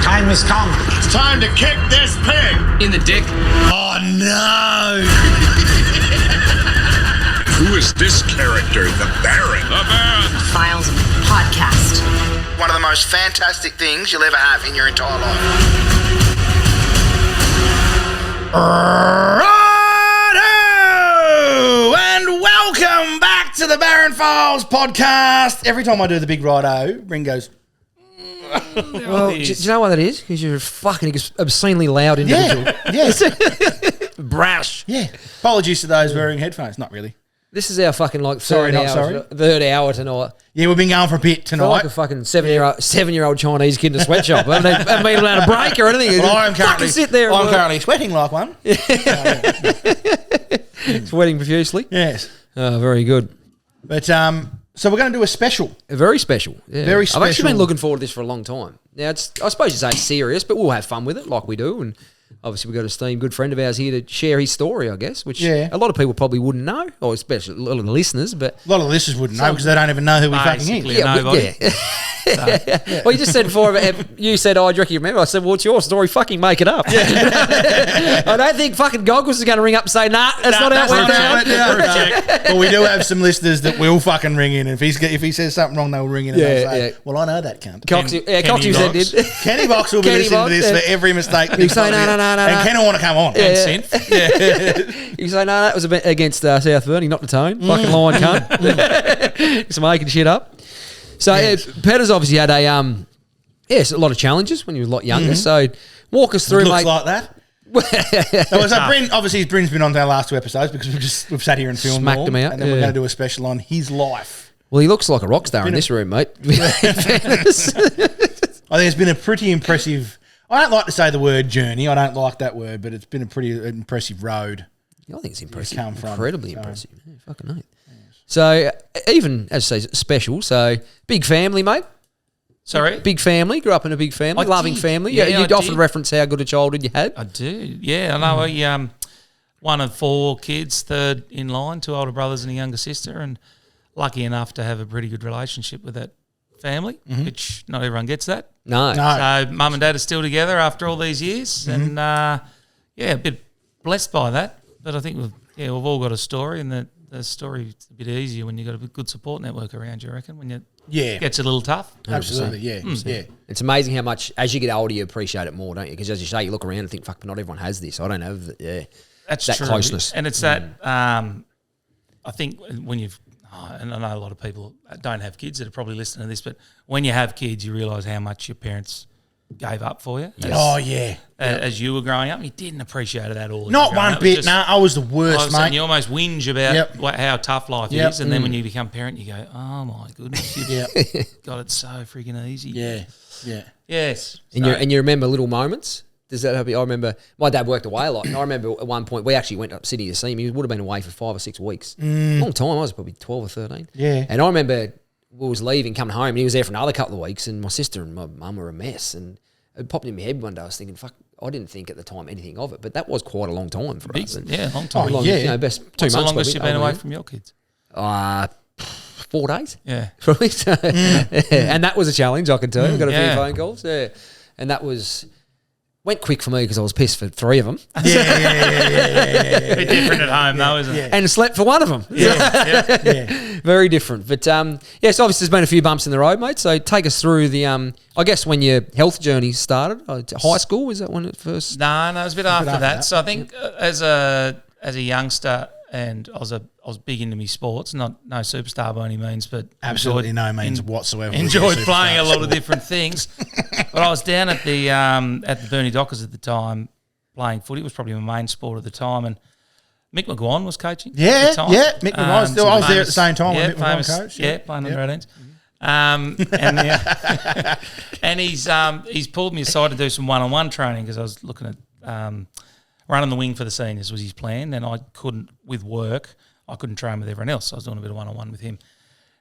time has come. It's time to kick this pig. In the dick. Oh, no. Who is this character? The Baron. The Baron. Files podcast. One of the most fantastic things you'll ever have in your entire life. Righto! And welcome back to the Baron Files podcast. Every time I do the big righto, Brynn goes... Well, do you know what that is? Because you're a fucking obscenely loud individual. Yeah. Brash. Yeah. Apologies to those wearing headphones. Not really. This is our fucking third hour tonight. Yeah, we've been going for a bit tonight. Like a fucking seven-year-old Chinese kid in a sweatshop. I haven't been allowed to break or anything. Well, I'm currently sweating like one. Sweating profusely. Yes. Oh, very good. But so we're going to do a special. Very special. Yeah. Very special. I've actually been looking forward to this for a long time. Now, I suppose you say it's serious, but we'll have fun with it like we do. And obviously, we've got a esteemed good friend of ours here to share his story, I guess, which a lot of people probly wouldn't know, or especially a lot of the listeners. But a lot of the listeners wouldn't know because they don't even know who we fucking is. Yeah. Well, you just said before, you said, oh, do you reckon you remember? I said, well, it's your story. Fucking make it up. Yeah. I don't think fucking Goggles is going to ring up and say, nah, that's not how it went down. Well, we do have some listeners that will fucking ring in. If he says something wrong, they'll ring in and they'll say, well, I know that cunt. Coxie said did. Kenny Box will be listening to this for every mistake. You say, no. And Ken will want to come on. And synth. You say, no, that was a bit against South Burnie, not the tone. Fucking lying cunt. Just making shit up. So Petter's obviously had a lot of challenges when he was a lot younger. So walk us through, looks mate. Like that. Brynn, obviously Brynn's been on our last two episodes because we've sat here and filmed Smacked him out, and then we're going to do a special on his life. Well, he looks like a rock star in this room, mate. I think it's been a pretty impressive. I don't like to say the word journey. I don't like that word, but it's been a pretty impressive road. I think it's impressive. Incredibly impressive. Yeah, fucking hate. So, even, as I say, special. So, big family, mate. Sorry? Big family. Grew up in a big family. Loving family. Yeah, you'd often reference how good a childhood you had. I do. Yeah, I know. One of 4 kids, third in line, 2 older brothers and a younger sister, and lucky enough to have a pretty good relationship with that family, which not everyone gets that. No. So, mum and dad are still together after all these years, and a bit blessed by that. But I think we've all got a story, and the story's a bit easier when you've got a good support network around you, I reckon, when it gets a little tough. 100%. Absolutely, yeah. It's amazing how much, as you get older, you appreciate it more, don't you? Because as you say, you look around and think, fuck, but not everyone has this. I don't have That's that true. closeness. And it's that, I think when you've, and I know a lot of people don't have kids that are probably listening to this, but when you have kids, you realise how much your parents gave up for you. As you were growing up, you didn't appreciate that all. Not one bit. I was the worst, mate. You almost whinge about how tough life is, and then when you become a parent, you go, "Oh my goodness, God, it's so freaking easy." Yeah. Yes. And you remember little moments. Does that help you? I remember my dad worked away a lot, and I remember at one point we actually went up Sydney to see him. He would have been away for 5 or 6 weeks. Long time. I was probably 12 or 13. Yeah. And I remember we was leaving, coming home, and he was there for another couple of weeks, and my sister and my mum were a mess, and it popped in my head one day. I was thinking, fuck, I didn't think at the time anything of it, but that was quite a long time for us. Long time. Best 2 months. What's the longest you've been away from your kids? 4 days. Yeah. Probably. And that was a challenge, I can tell you. I got a few phone calls. Yeah. And that went quick for me because I was pissed for 3 of them. A bit different at home though, isn't it? And slept for one of them. Very different. But so obviously there's been a few bumps in the road, mate. So take us through the, I guess when your health journey started, high school, was that when it first? No, it was a bit after that. So I think as a youngster, and I was big into my sports, no superstar by any means, but absolutely no means whatsoever. Enjoyed playing a lot of different things. But I was down at the Burnie Dockers at the time playing footy. It was probably my main sport at the time, and Mick McGuan was coaching. Mick McGuan. I was there at the same time when Mick McGuan coached. Playing under 18s. And he's pulled me aside to do some one-on-one training because I was looking at running the wing for the seniors was his plan, and I couldn't, with work, I couldn't train with everyone else. So I was doing a bit of one-on-one with him.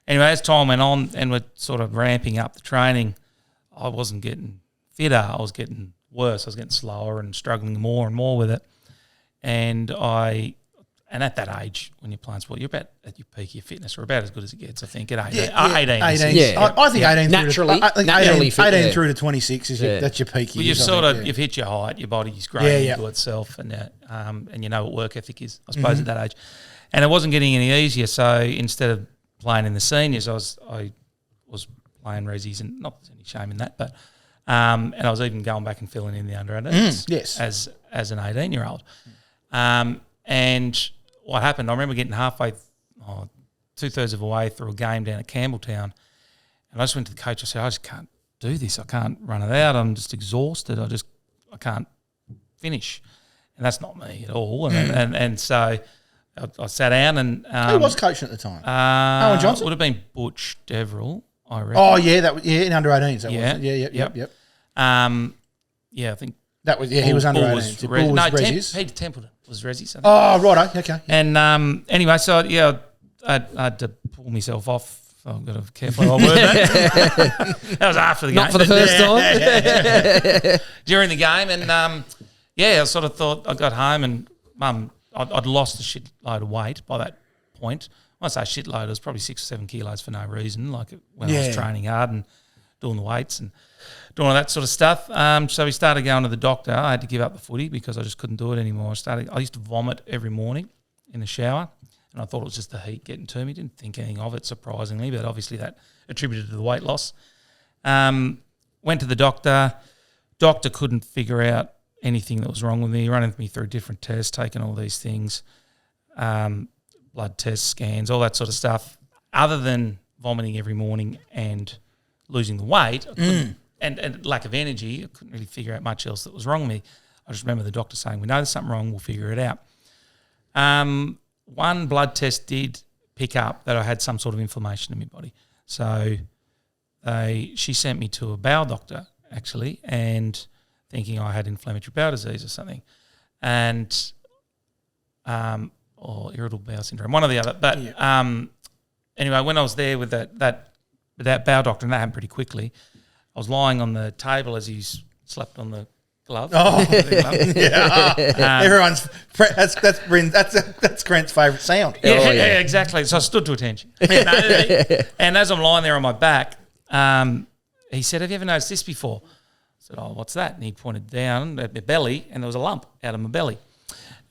Anyway, as time went on and we're sort of ramping up the training, I wasn't getting fitter. I was getting worse. I was getting slower and struggling more and more with it. And I And at that age, when you're playing sport, you're about at your peak of your fitness, or about as good as it gets, I think, at 18. 18. Yeah. I think 18 Naturally- through to, naturally fit, 18 yeah. through to 26 is that's your peak Well, years. you've hit your height, your body's growing into itself, and you know what work ethic is, I suppose, at that age. And it wasn't getting any easier, so instead of playing in the seniors, I was playing resis, and not there's any shame in that, but and I was even going back and filling in the under 18s yes. as an 18-year-old. And what happened, I remember getting halfway, 2/3 of the way through a game down at Campbelltown, and I just went to the coach. I said, I just can't do this. I can't run it out. I'm just exhausted. I can't finish. And that's not me at all. And so I sat down and... Who was coaching at the time? Owen Johnson? It would have been Butch Deverill, I reckon. Oh, yeah, in under 18s. That Yeah. was it. Yep. Yeah, I think... That was he was under Bull 18s. Res- Bull was no, resis. Peter Templeton was resis, I think. Oh, right. Okay. And anyway, so yeah, I had to pull myself off. I've got to be careful how I word that. That was after the game. Not for the first time. During the game. And I sort of thought, I got home and I'd lost a shitload of weight by that point. When I say shitload, it was probably 6 or 7 kilos for no reason, like when I was training hard and doing the weights and doing all that sort of stuff. So we started going to the doctor. I had to give up the footy because I just couldn't do it anymore. I used to vomit every morning in the shower, and I thought it was just the heat getting to me. Didn't think anything of it, surprisingly, but obviously that attributed to the weight loss. Went to the doctor. Doctor couldn't figure out anything that was wrong with me, running me through different tests, taking all these things, blood tests, scans, all that sort of stuff. Other than vomiting every morning and losing the weight, I couldn't, and lack of energy, I couldn't really figure out much else that was wrong with me. I just remember the doctor saying, we know there's something wrong, we'll figure it out. One blood test did pick up that I had some sort of inflammation in my body. So she sent me to a bowel doctor, actually, and thinking I had inflammatory bowel disease or something, and or irritable bowel syndrome, one or the other. But anyway, when I was there with that bowel doctor, and that happened pretty quickly, I was lying on the table as he slapped on the glove. Oh, everyone's that's Brynn, that's Grant's favourite sound. Yeah, exactly. So I stood to attention. And as I'm lying there on my back, he said, "Have you ever noticed this before?" I said, "Oh, what's that?" And he pointed down at my belly, and there was a lump out of my belly.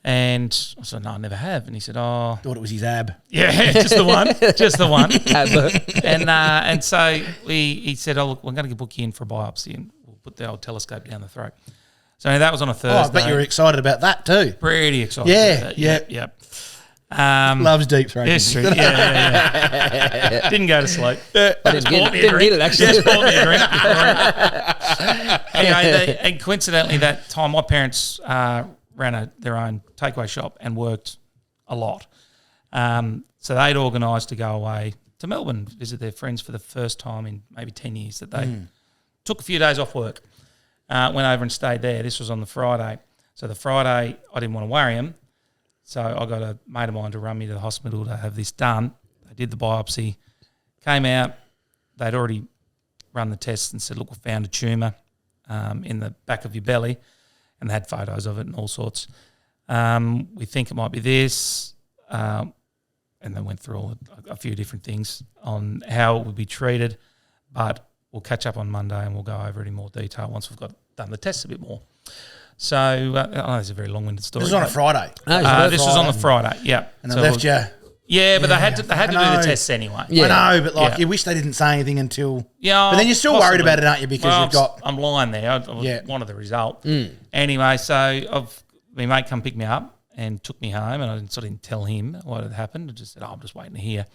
And I said, "No, I never have." And he said, "Oh, Thought it was his ab. yeah, just the one." And so he said, "Oh, look, we're going to book you in for a biopsy, and we'll put the old telescope down the throat." So that was on a Thursday. Oh, I bet you were excited about that too. Pretty excited. Yeah, about that. Yep. Loves deep throating. Yes, true. Yeah. Didn't go to sleep. I didn't get it, actually. Just bought me a drink. Anyway, and coincidentally, that time my parents ran their own takeaway shop and worked a lot. So they'd organised to go away to Melbourne, visit their friends for the first time in maybe 10 years. That they took a few days off work, went over and stayed there. This was on the Friday. So the Friday, I didn't want to worry him. So I got a mate of mine to run me to the hospital to have this done. They did the biopsy, came out. They'd already run the tests and said, "Look, we found a tumour in the back of your belly," and they had photos of it and all sorts. We think it might be this, and they went through a few different things on how it would be treated. But we'll catch up on Monday and we'll go over it in more detail once we've done the tests a bit more. So I know it's a very long-winded story. This was on a Friday. This was on the Friday, yeah. And they left you. Yeah, but they had to do the tests anyway. I know, but you wish they didn't say anything until. Yeah, but then you're still possibly worried about it, aren't you? Because I'm lying there. I wanted the result. Anyway, so my mate come pick me up and took me home, and I didn't tell him what had happened. I just said, I'm just waiting to hear.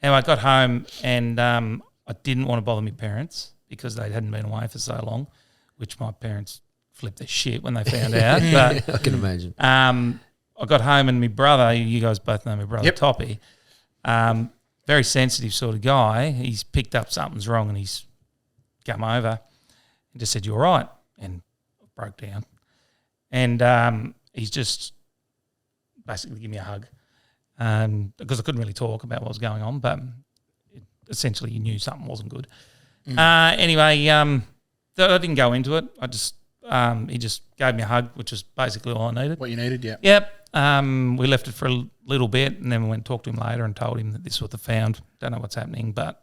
Anyway, I got home, and I didn't want to bother my parents because they hadn't been away for so long, which my parents flipped their shit when they found out. But I can imagine. I got home and my brother, you guys both know my brother, Toppy, very sensitive sort of guy. He's picked up something's wrong and he's come over and just said, "You all right?" And I broke down. And he's just basically given me a hug because I couldn't really talk about what was going on, but essentially he knew something wasn't good. Anyway, I didn't go into it. He just gave me a hug, which is basically all I needed. What you needed, yeah. Yep. We left it for little bit, and then we went and talked to him later and told him that this is what they found. Don't know what's happening, but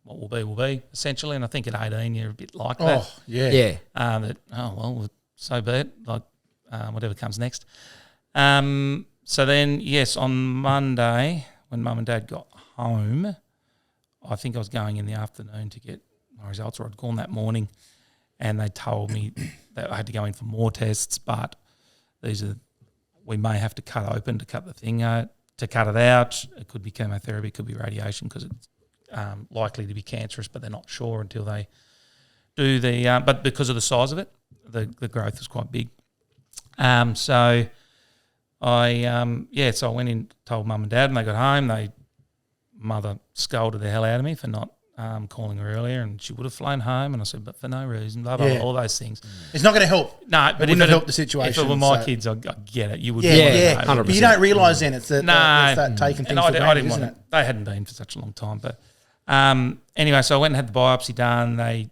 what will be, essentially. And I think at 18 you're a bit like that. Oh, yeah. Yeah. So be it. Like whatever comes next. So then, yes, on Monday when Mum and Dad got home, I think I was going in the afternoon to get my results, or I'd gone that morning, and they told me that I had to go in for more tests, but we may have to cut open to cut the thing out, to cut it out. It could be chemotherapy, it could be radiation, because it's likely to be cancerous, but they're not sure until they do the. But because of the size of it, the growth was quite big. So I went in, told Mum and Dad, and they got home. Mother scolded the hell out of me for not calling her earlier, and she would have flown home. And I said, but for no reason, blah, blah, blah, all those things. It's not going to help. No, but it wouldn't have helped the situation. If it were my kids, I get it. You would. Yeah, 100%. But you don't realise then it's that taking things for granted, I didn't isn't want it? They hadn't been for such a long time. But anyway, so I went and had the biopsy done. They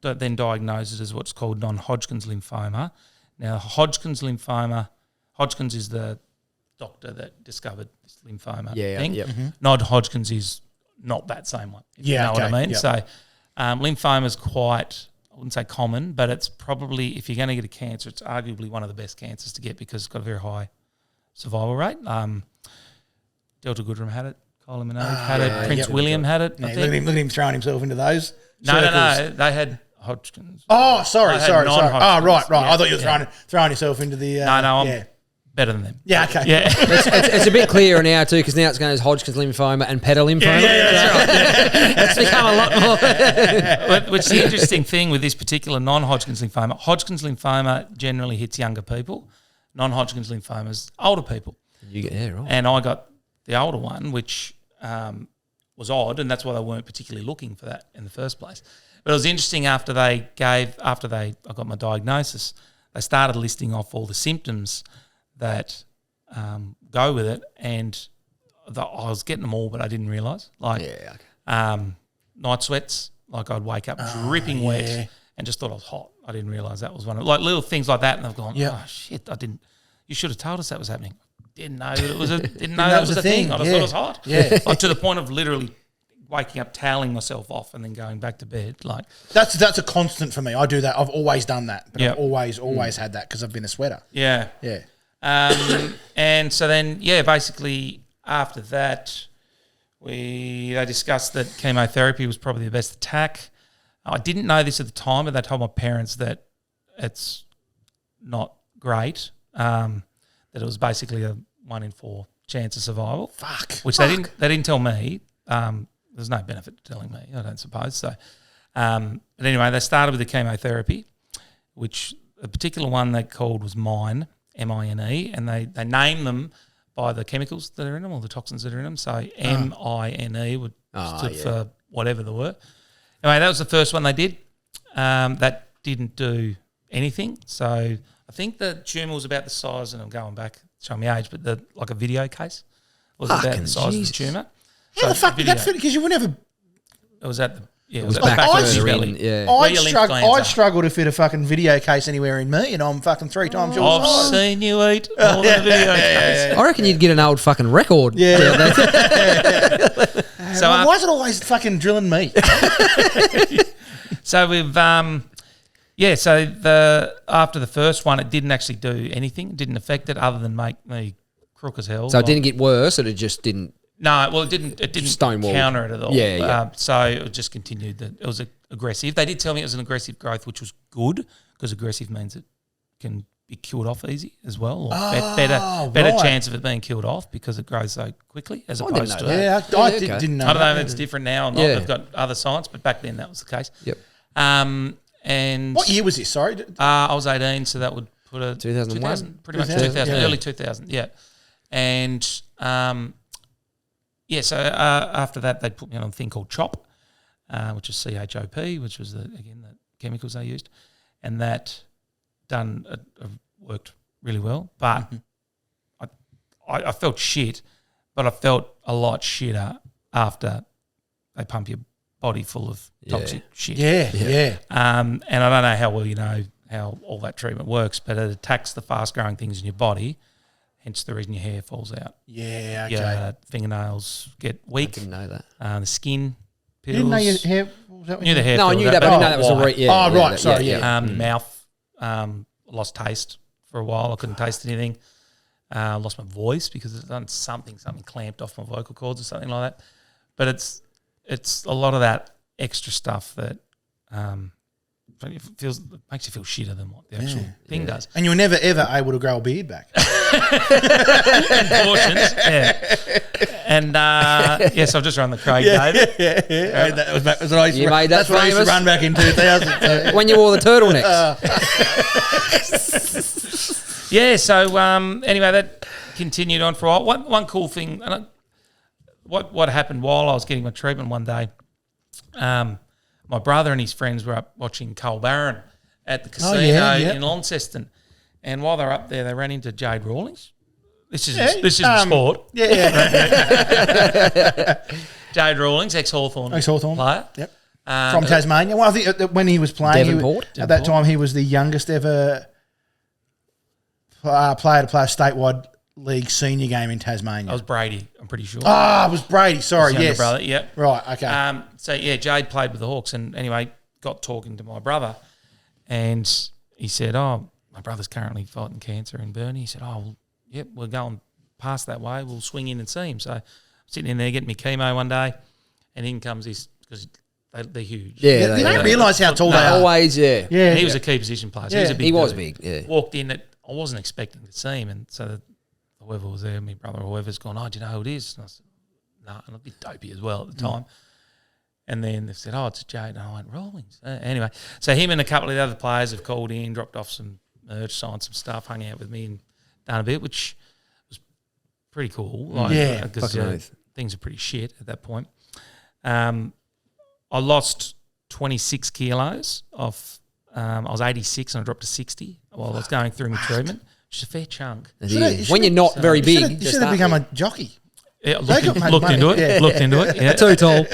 then diagnosed it as what's called non-Hodgkin's lymphoma. Now, Hodgkin's is the doctor that discovered this lymphoma thing. Yep. Non-Hodgkin's is not that same one. If you know what I mean. Yep. So lymphoma is quite, I wouldn't say common, but it's probably, if you're going to get a cancer, it's arguably one of the best cancers to get because it's got a very high survival rate. Delta Goodrem had it. Kylie Minogue had it. Prince William had it. Yeah, I look think. at him throwing himself into those. No. circles. They had Hodgkin's. Oh, sorry. I had Oh, non-Hodgkin's. right. Yeah, I thought you were throwing yourself into the. No, I'm better than them. Yeah, okay. Yeah. It's a bit clearer now too, because now it's going as Hodgkin's lymphoma and Petter lymphoma. It's become a lot more. Which the interesting thing with this particular non-Hodgkin's lymphoma generally hits younger people. Non-Hodgkin's lymphomas, older people. Right. And I got the older one, which was odd, and that's why they weren't particularly looking for that in the first place. But it was interesting I got my diagnosis, they started listing off all the symptoms that go with it, and I was getting them all, but I didn't realise. Night sweats, like I'd wake up dripping wet and just thought I was hot. I didn't realise that was one of little things like that, and I've gone, oh shit, I didn't. You should have told us that was happening. Didn't know that it was a thing. I just thought it was hot. Yeah. Like to the point of literally waking up, toweling myself off, and then going back to bed. Like That's a constant for me. I do that. I've always done that, but Yeah. I've always had that because I've been a sweater. yeah. Yeah. And so then, basically after that, they discussed that chemotherapy was probably the best attack. I didn't know this at the time, but they told my parents that it's not great, that it was basically a 1 in 4 chance of survival. Which they didn't tell me. There's no benefit to telling me, I don't suppose. So, but anyway, they started with the chemotherapy, which a particular one they called was MINE, M-I-N-E, and they named them by the chemicals that are in them or the toxins that are in them. So M-I-N-E would stood for whatever they were. Anyway, that was the first one they did. That didn't do anything. So I think the tumour was about the size, and I'm going back, showing my age, but like a video case was about the size of the tumour. How the fuck did that fit? Because you would never. It was at the It was at the back back of further your in, belly. yeah. Where your lymph glands I'd are. struggle to fit a fucking video case anywhere in me, and I'm fucking 3 times your I've size. seen you eat all the video case. I reckon you'd get an old fucking record. Yeah. So Why is it always fucking drilling me? So we've after the first one, it didn't actually do anything. It didn't affect it other than make me crook as hell. So it didn't get worse, or it just didn't. No, well, it didn't Stonewalled. counter it at all. Yeah, yeah. So it just continued. It was aggressive. They did tell me it was an aggressive growth, which was good because aggressive means it can be killed off easy as well, or better right. chance of it being killed off because it grows so quickly as didn't opposed know to. Yeah, I okay. didn't know. I don't know that. if it's different now or not. Yeah. They've got other science, but back then that was the case. Yep. And What year was this? Sorry. I was 18, so that would put a 2001? pretty much 2000, 2000, yeah. early 2000, yeah. And so after that, they put me on a thing called CHOP, which is CHOP, which was the chemicals they used, and that worked really well. But I felt shit, but I felt a lot shitter after they pump your body full of toxic shit. Yeah. And I don't know how well you know how all that treatment works, but it attacks the fast-growing things in your body. hence the reason your hair falls out. Yeah, okay. Your fingernails get weak. Didn't know that. The skin You peels. didn't know your hair. What was that Knew the hair. No, I filled knew up, that, but I didn't know that was white. a Oh, right, sorry, yeah. Mouth lost taste for a while. I couldn't taste anything. Lost my voice because it's done something clamped off my vocal cords or something like that. But it's a lot of that extra stuff that makes you feel shitter than what the actual thing does. And you were never ever able to grow a beard back. Portions, yeah. And yes, I've just run the Craig David. Yeah. That was what I used You to made that That's what I used to famous. run back in 2000. When you wore the turtlenecks. Yeah, so anyway, that continued on for a while. One cool thing, and what happened while I was getting my treatment one day, my brother and his friends were up watching Cole Barron at the casino in Launceston. And while they're up there, they ran into Jade Rawlings. This is sport. Yeah. Jade Rawlings, ex-Hawthorn player. Yep. From Tasmania. Well, I think when he was playing, at that time, he was the youngest ever player to play a statewide league senior game in Tasmania. That was Brady, I'm pretty sure. It was Brady. Sorry, His younger yes. brother, yep. Right, okay. So, yeah, Jade played with the Hawks and anyway, got talking to my brother and he said, my brother's currently fighting cancer in Burnie. He said, we're going past that way. We'll swing in and see him. So I'm sitting in there getting me chemo one day and in comes this, because they're huge. Yeah, you don't realise how tall they are. Always, yeah. Yeah. And he was a key position player. So he was a big He was dude. big, yeah. Walked in, I wasn't expecting to see him. And so whoever was there, my brother or whoever's gone, do you know who it is? And I said, no, and I'm a bit dopey as well at the time. And then they said, it's Jade. And I went, Rawlings. Anyway, so him and a couple of the other players have called in, dropped off some merch, signed some stuff, hung out with me and done a bit, which was pretty cool. Because things are pretty shit at that point. I lost 26 kilos off. I was 86 and I dropped to 60 while I was going through my treatment, which is a fair chunk. When you're not very big, you should have become a jockey. Yeah, looked into it. Yeah. Looked into it. Yeah. Too tall.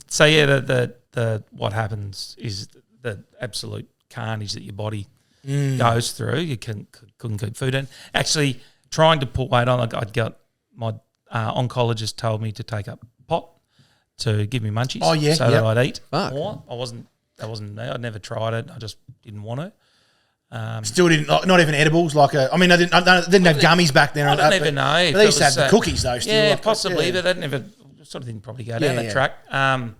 So yeah, the what happens is the absolute carnage that your body goes through. You couldn't keep food in. Actually, trying to put weight on, I'd got my oncologist told me to take up pot to give me munchies. Oh yeah, so that I'd eat Fuck. more. That wasn't me. I'd never tried it. I just didn't want to. Still didn't, not even edibles. I didn't have gummies back then. I don't even know. But they used to have the cookies though. Still, Yeah, possibly, but that never sort of didn't probably go down that track. I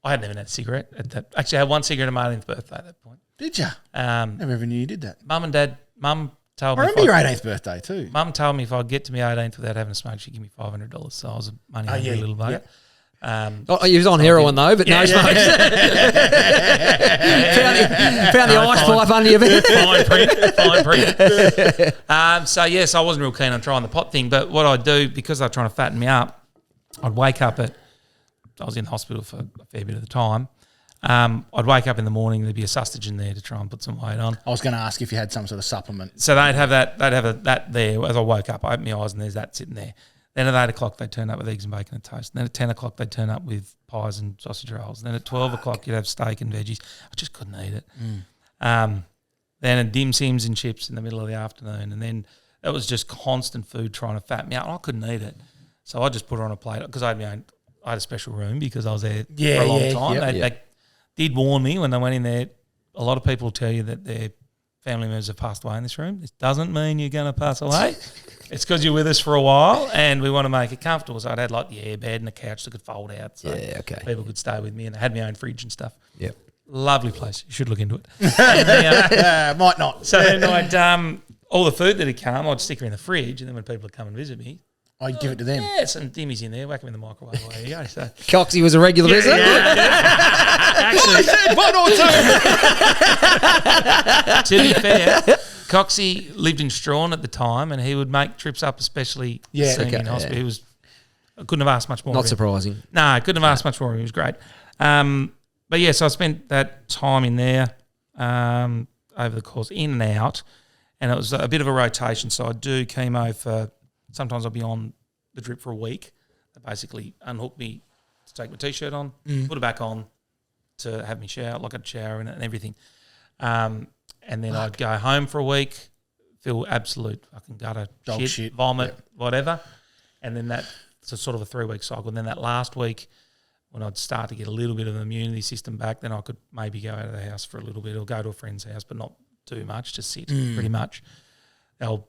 hadn't even had a cigarette at that. Actually, I had one cigarette on my 18th birthday at that point. Did you? Never even knew you did that. Mum told I me. remember your 18th birthday too. Mum told me if I get to my 18th without having a smoke, she'd give me $500. So I was a money hungry little bugger. He was on heroin though, but no smokes. Found the ice pipe under your bed. Fine print. So I wasn't real keen on trying the pot thing, but what I'd do, because they were trying to fatten me up, I'd wake up I was in the hospital for a fair bit of the time. I'd wake up in the morning, there'd be a sausage to try and put some weight on. I was going to ask if you had some sort of supplement. So they'd have that there. As I woke up, I opened my eyes and there's that sitting there. Then at 8 o'clock, they'd turn up with eggs and bacon and toast. And then at 10 o'clock, they'd turn up with pies and sausage rolls. And then at 12 o'clock, you'd have steak and veggies. I just couldn't eat it. Then a dim sims and chips in the middle of the afternoon. And then it was just constant food trying to fatten me out. And I couldn't eat it. So I just put it on a plate because I had a special room because I was there for a long time. They did warn me when they went in there. A lot of people tell you that their family members have passed away in this room. This doesn't mean you're going to pass away. It's because you're with us for a while and we want to make it comfortable. So I'd had the air bed and a couch that could fold out so people could stay with me, and I had my own fridge and stuff. Yep. Lovely place. You should look into it. Might not. So then I'd all the food that had come, I'd stick her in the fridge, and then when people would come and visit me, I'd give it to them. Yeah, some dimmies in there, whack them in the microwave. Away you go. So Coxie was a regular visitor. actually, One or two. to be fair, Coxie lived in Strawn at the time, and he would make trips up, especially to see me in hospital. I couldn't have asked much more. Not of him. surprising. No, I couldn't have asked much more. He was great. But yeah, so I spent that time in there over the course, in and out, and it was a bit of a rotation. So I do chemo for. Sometimes I'll be on the drip for a week. They basically unhook me to take my T-shirt on, put it back on to have me shower, like I'd shower in it and everything. And then I'd go home for a week, feel absolute fucking gutter, Dog shit. vomit, whatever. And then it's a sort of a 3-week cycle. And then that last week, when I'd start to get a little bit of the immunity system back, then I could maybe go out of the house for a little bit or go to a friend's house, but not too much, just sit pretty much. They'll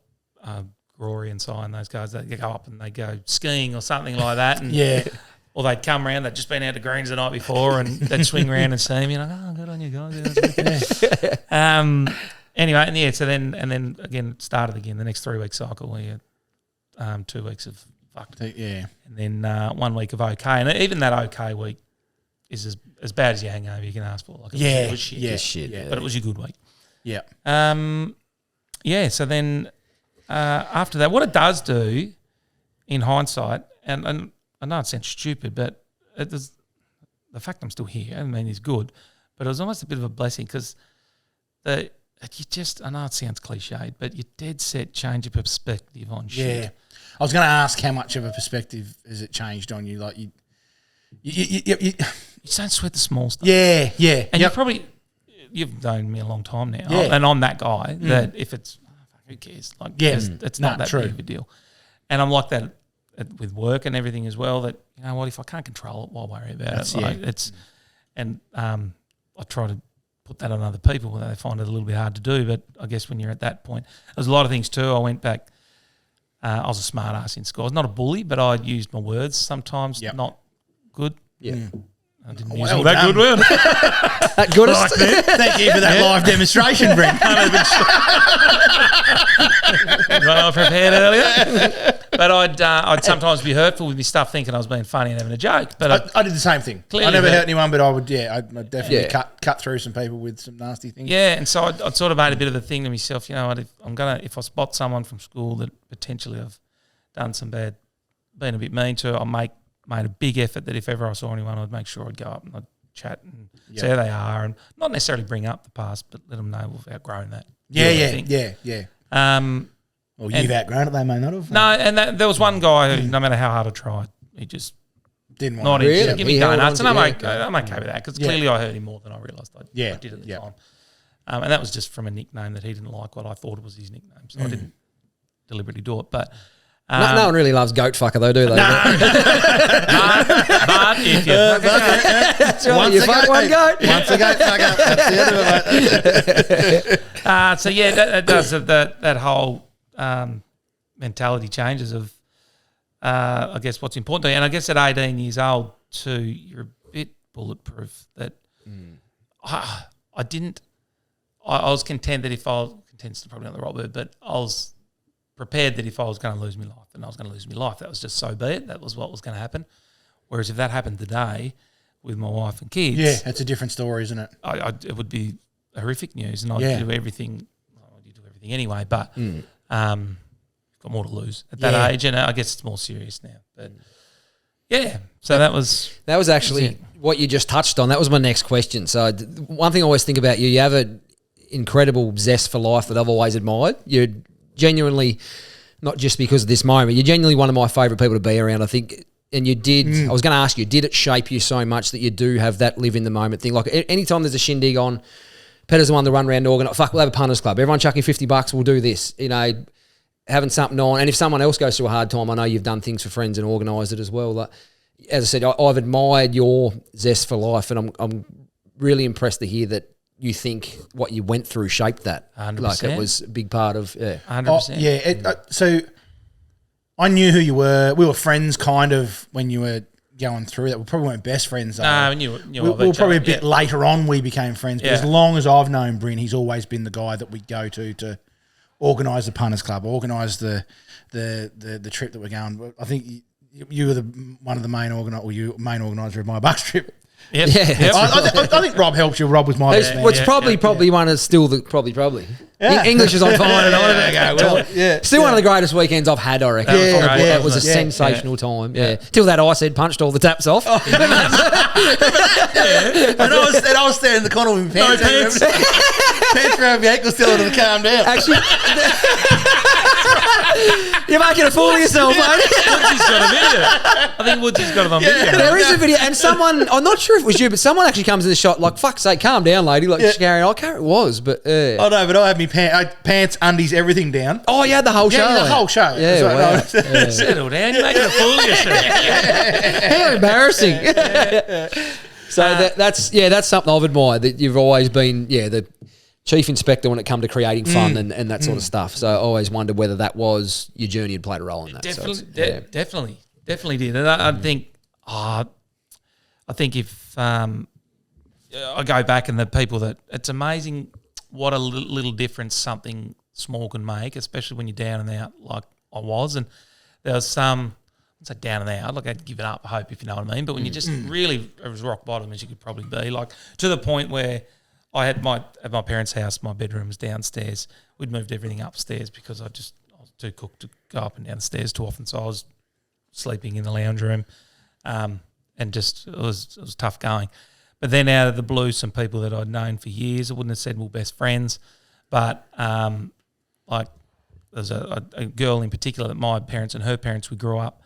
Rory and Si and those guys, they go up and they go skiing or something like that. And or they'd come around, they'd just been out to greens the night before and they'd swing around and see me, like, oh, good on you guys. Anyway, so then again, it started again, the next 3-week cycle where you 2 weeks of fucked. Yeah. And then 1 week of okay. And even that okay week is as bad as your hangover you can ask for. Like it was shit. Yeah. Shit. Yeah. But it was your good week. Yeah. So then after that, what it does do in hindsight, and I know it sounds stupid, but the fact I'm still here, I mean, is good, but it was almost a bit of a blessing because I know it sounds cliched, but you dead set change your perspective on shit. Yeah. I was going to ask how much of a perspective has it changed on you? Like you don't sweat the small stuff. Yeah. And you've known me a long time now, Yeah. and I'm that guy that if it's who cares? Like, it's not that true. big of a deal. And I'm like that with work and everything as well. That you know what, if I can't control it, why worry about it? Like, it's and I try to put that on other people when they find it a little bit hard to do. But I guess when you're at that point, there's a lot of things too. I went back. I was a smart ass in school. I was not a bully, but I used my words sometimes not good. Yeah. I didn't use all that good word. That goodest. Thank you for that live demonstration, Brynn. Well, I prepared earlier. But I'd sometimes be hurtful with my stuff thinking I was being funny and having a joke. But I did the same thing. Clearly I never hurt. hurt anyone, but I'd definitely cut through some people with some nasty things. yeah, and so I'd sort of made a bit of a thing to myself, you know, if I spot someone from school that potentially I've done some bad, been a bit mean to, made a big effort that if ever I saw anyone, I'd make sure I'd go up and I'd chat and see how they are, and not necessarily bring up the past, but let them know we've outgrown that. Yeah. Well, you've outgrown it, they may not have. No, and there was one guy who, no matter how hard I tried, he just Didn't want not to. interested. Really? Give me He held donuts, on and to- I'm okay with that because clearly I hurt him more than I realised I did at the time. And that was just from a nickname that he didn't like what I thought was his nickname, so I didn't deliberately do it. But No one really loves goat fucker though, do they? but if you That's right. You fuck one goat. Once a goat fucker. That's the end of it. so yeah, that does that whole mentality changes of I guess what's important to you. And I guess at 18 years old too, you're a bit bulletproof. That I was content that if I was content's probably not the right word, but I was prepared that if I was going to lose my life, then I was going to lose my life. That was just so be it. That was what was going to happen. Whereas if that happened today with my wife and kids, It's a different story, isn't it? it would be horrific news, and I'd do everything. Well, you do everything anyway, but got more to lose at that age, and I guess it's more serious now. But so that was actually what you just touched on. That was my next question. So one thing I always think about you have an incredible zest for life that I've always admired. You're genuinely, not just because of this moment, you're genuinely one of my favourite people to be around, I think. And you did, I was going to ask you, did it shape you so much that you do have that live in the moment thing? Like anytime there's a shindig on, Petter's the one to run around organise, we'll have a punters club. Everyone chucking $50, we'll do this. You know, having something on. And if someone else goes through a hard time, I know you've done things for friends and organised it as well. Like, as I said, I've admired your zest for life, and I'm really impressed to hear that you think what you went through shaped that. 100%. Like it was a big part of, 100%. So I knew who you were. We were friends kind of when you were going through that. We probably weren't best friends though. No, we were probably a bit later on we became friends. But as long as I've known Brynn, he's always been the guy that we go to organise the punters club, organise the trip that we're going. I think you were one of the main organiser of my Bucks trip. Yep. I think Rob helped you. Rob was my best man. Which probably one is still the probably. Yeah. English is on fire Yeah. Still one of the greatest weekends I've had, I reckon. That It was great, was a wasn't it? sensational time. Yeah. Till that ice head punched all the taps off. And I was standing in the corner with my pants. Pants around my ankles, telling him to calm down. Actually, You're making a fool of yourself, mate. Woodsy's got a video. I think Woodsy's got it on video. There is a video, and someone, I'm not sure if it was you, but someone actually comes in the shot like, fuck's sake, calm down, lady. Like, she's carrying on. I can't remember what it was, but. Oh, no, but I had my pants, undies, everything down. Oh, you had the whole show. Yeah, the whole show. Yeah, So, wow. no, Settle down. You're making a fool of yourself. How embarrassing. So that's something I've admired, that you've always been, the chief inspector when it come to creating fun and that sort of stuff. So I always wondered whether that was your journey had played a role in that. Definitely did. And I think, if I go back and the people that it's amazing what a little difference something small can make, especially when you're down and out like I was. And there was some. It's like down and out, like I'd give it up, I hope, if you know what I mean. But when you just really, it was rock bottom as you could probably be, like to the point where I had at my parents' house, my bedroom was downstairs. We'd moved everything upstairs because I was too cooked to go up and down the stairs too often. So I was sleeping in the lounge room, and just it was tough going. But then out of the blue, some people that I'd known for years, I wouldn't have said we're best friends, but like there's a girl in particular that my parents and her parents, we grew up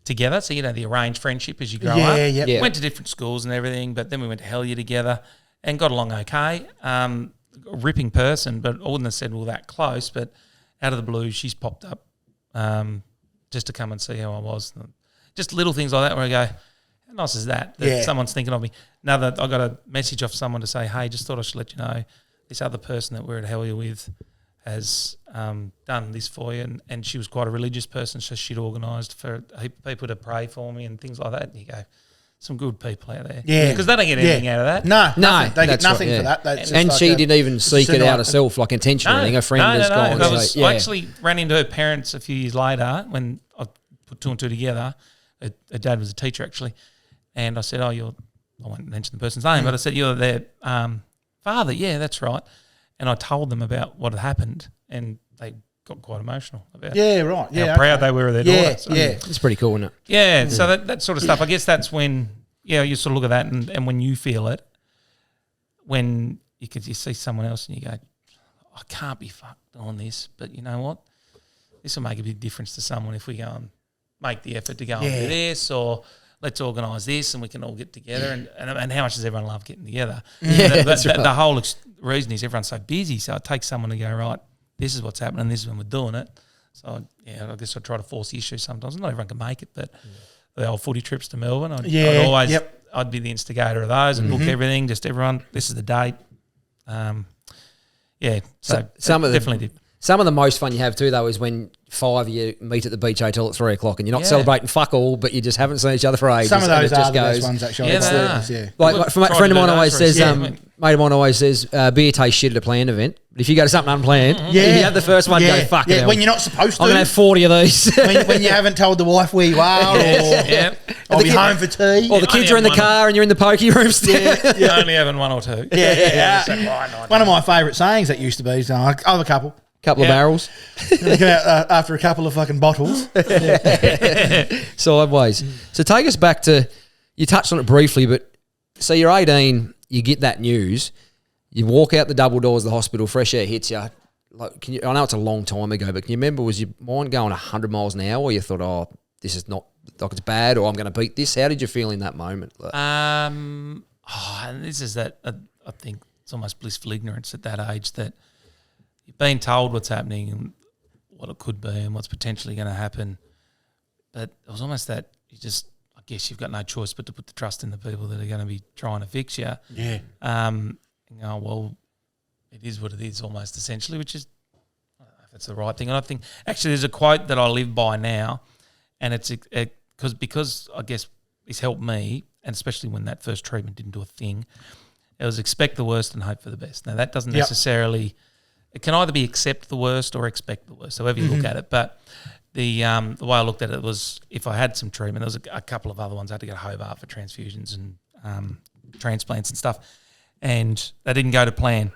together. So, the arranged friendship as you grow up. Yeah. Went to different schools and everything, but then we went to Hellier together and got along okay. A ripping person, but I wouldn't have said we're that close, but out of the blue, she's popped up just to come and see how I was. Just little things like that where I go, how nice is that someone's thinking of me. Now that I got a message off someone to say, hey, just thought I should let you know this other person that we're at Hellier with has done this for you, and she was quite a religious person, so she'd organised for a heap of people to pray for me and things like that. And you go, some good people out there. Yeah. Because they don't get anything out of that. No. They get that's nothing right, for that. That's And just she like didn't even seek it out herself, like intentionally. No, I think her friend has gone. I actually ran into her parents a few years later when I put two and two together. Her dad was a teacher, actually. And I said, I won't mention the person's name, but I said, you're their father. Yeah, that's right. And I told them about what had happened, and they got quite emotional about how proud they were of their daughter. So, It's pretty cool, isn't it? Yeah, so that sort of stuff. I guess that's when, you sort of look at that and when you feel it, when you see someone else and you go, I can't be fucked on this, but you know what? This will make a big difference to someone if we go and make the effort to go and do this, or let's organise this and we can all get together. And how much does everyone love getting together? Yeah, the whole reason is everyone's so busy, so it takes someone to go, right, this is what's happening, this is when we're doing it. So, I guess I try to force the issue sometimes. Not everyone can make it, but the old footy trips to Melbourne, I'd be the instigator of those and book everything, just everyone, this is the date. So some of definitely did. Some of the most fun you have too, though, is when 5 of you meet at the beach hotel at 3 o'clock and you're not celebrating fuck all, but you just haven't seen each other for ages. Some of those and it are just the goes, best ones, actually. Yeah, Like a friend of mine always says, mate of mine always says, beer tastes shit at a planned event. But if you go to something unplanned, if you have the first one, go, fuck it. When you're not supposed to. I'm going to have 40 of these. when you haven't told the wife where you are, or I'll be home for tea. Or the kids are in the car and you're in the pokey room still. You're only having one or two. One of my favourite sayings that used to be, I'll have a couple. Couple of barrels. They come out after a couple of fucking bottles. Sideways. So take us back to, you touched on it briefly, but so you're 18, you get that news, you walk out the double doors of the hospital, fresh air hits you. Like, I know it's a long time ago, but can you remember, was your mind going 100 miles an hour, or you thought, this is not, like it's bad, or I'm going to beat this? How did you feel in that moment? And this is that, I think it's almost blissful ignorance at that age, that you've been told what's happening and what it could be and what's potentially going to happen. But it was almost that I guess you've got no choice but to put the trust in the people that are going to be trying to fix you. Yeah. Well, it is what it is almost essentially, which is, I don't know if it's the right thing. And I think, actually, there's a quote that I live by now, and it's because I guess it's helped me, and especially when that first treatment didn't do a thing, it was expect the worst and hope for the best. Now, that doesn't necessarily... It can either be accept the worst or expect the worst, however you look at it. But the way I looked at it was, if I had some treatment, there was a couple of other ones. I had to go to Hobart for transfusions and transplants and stuff, and they didn't go to plan.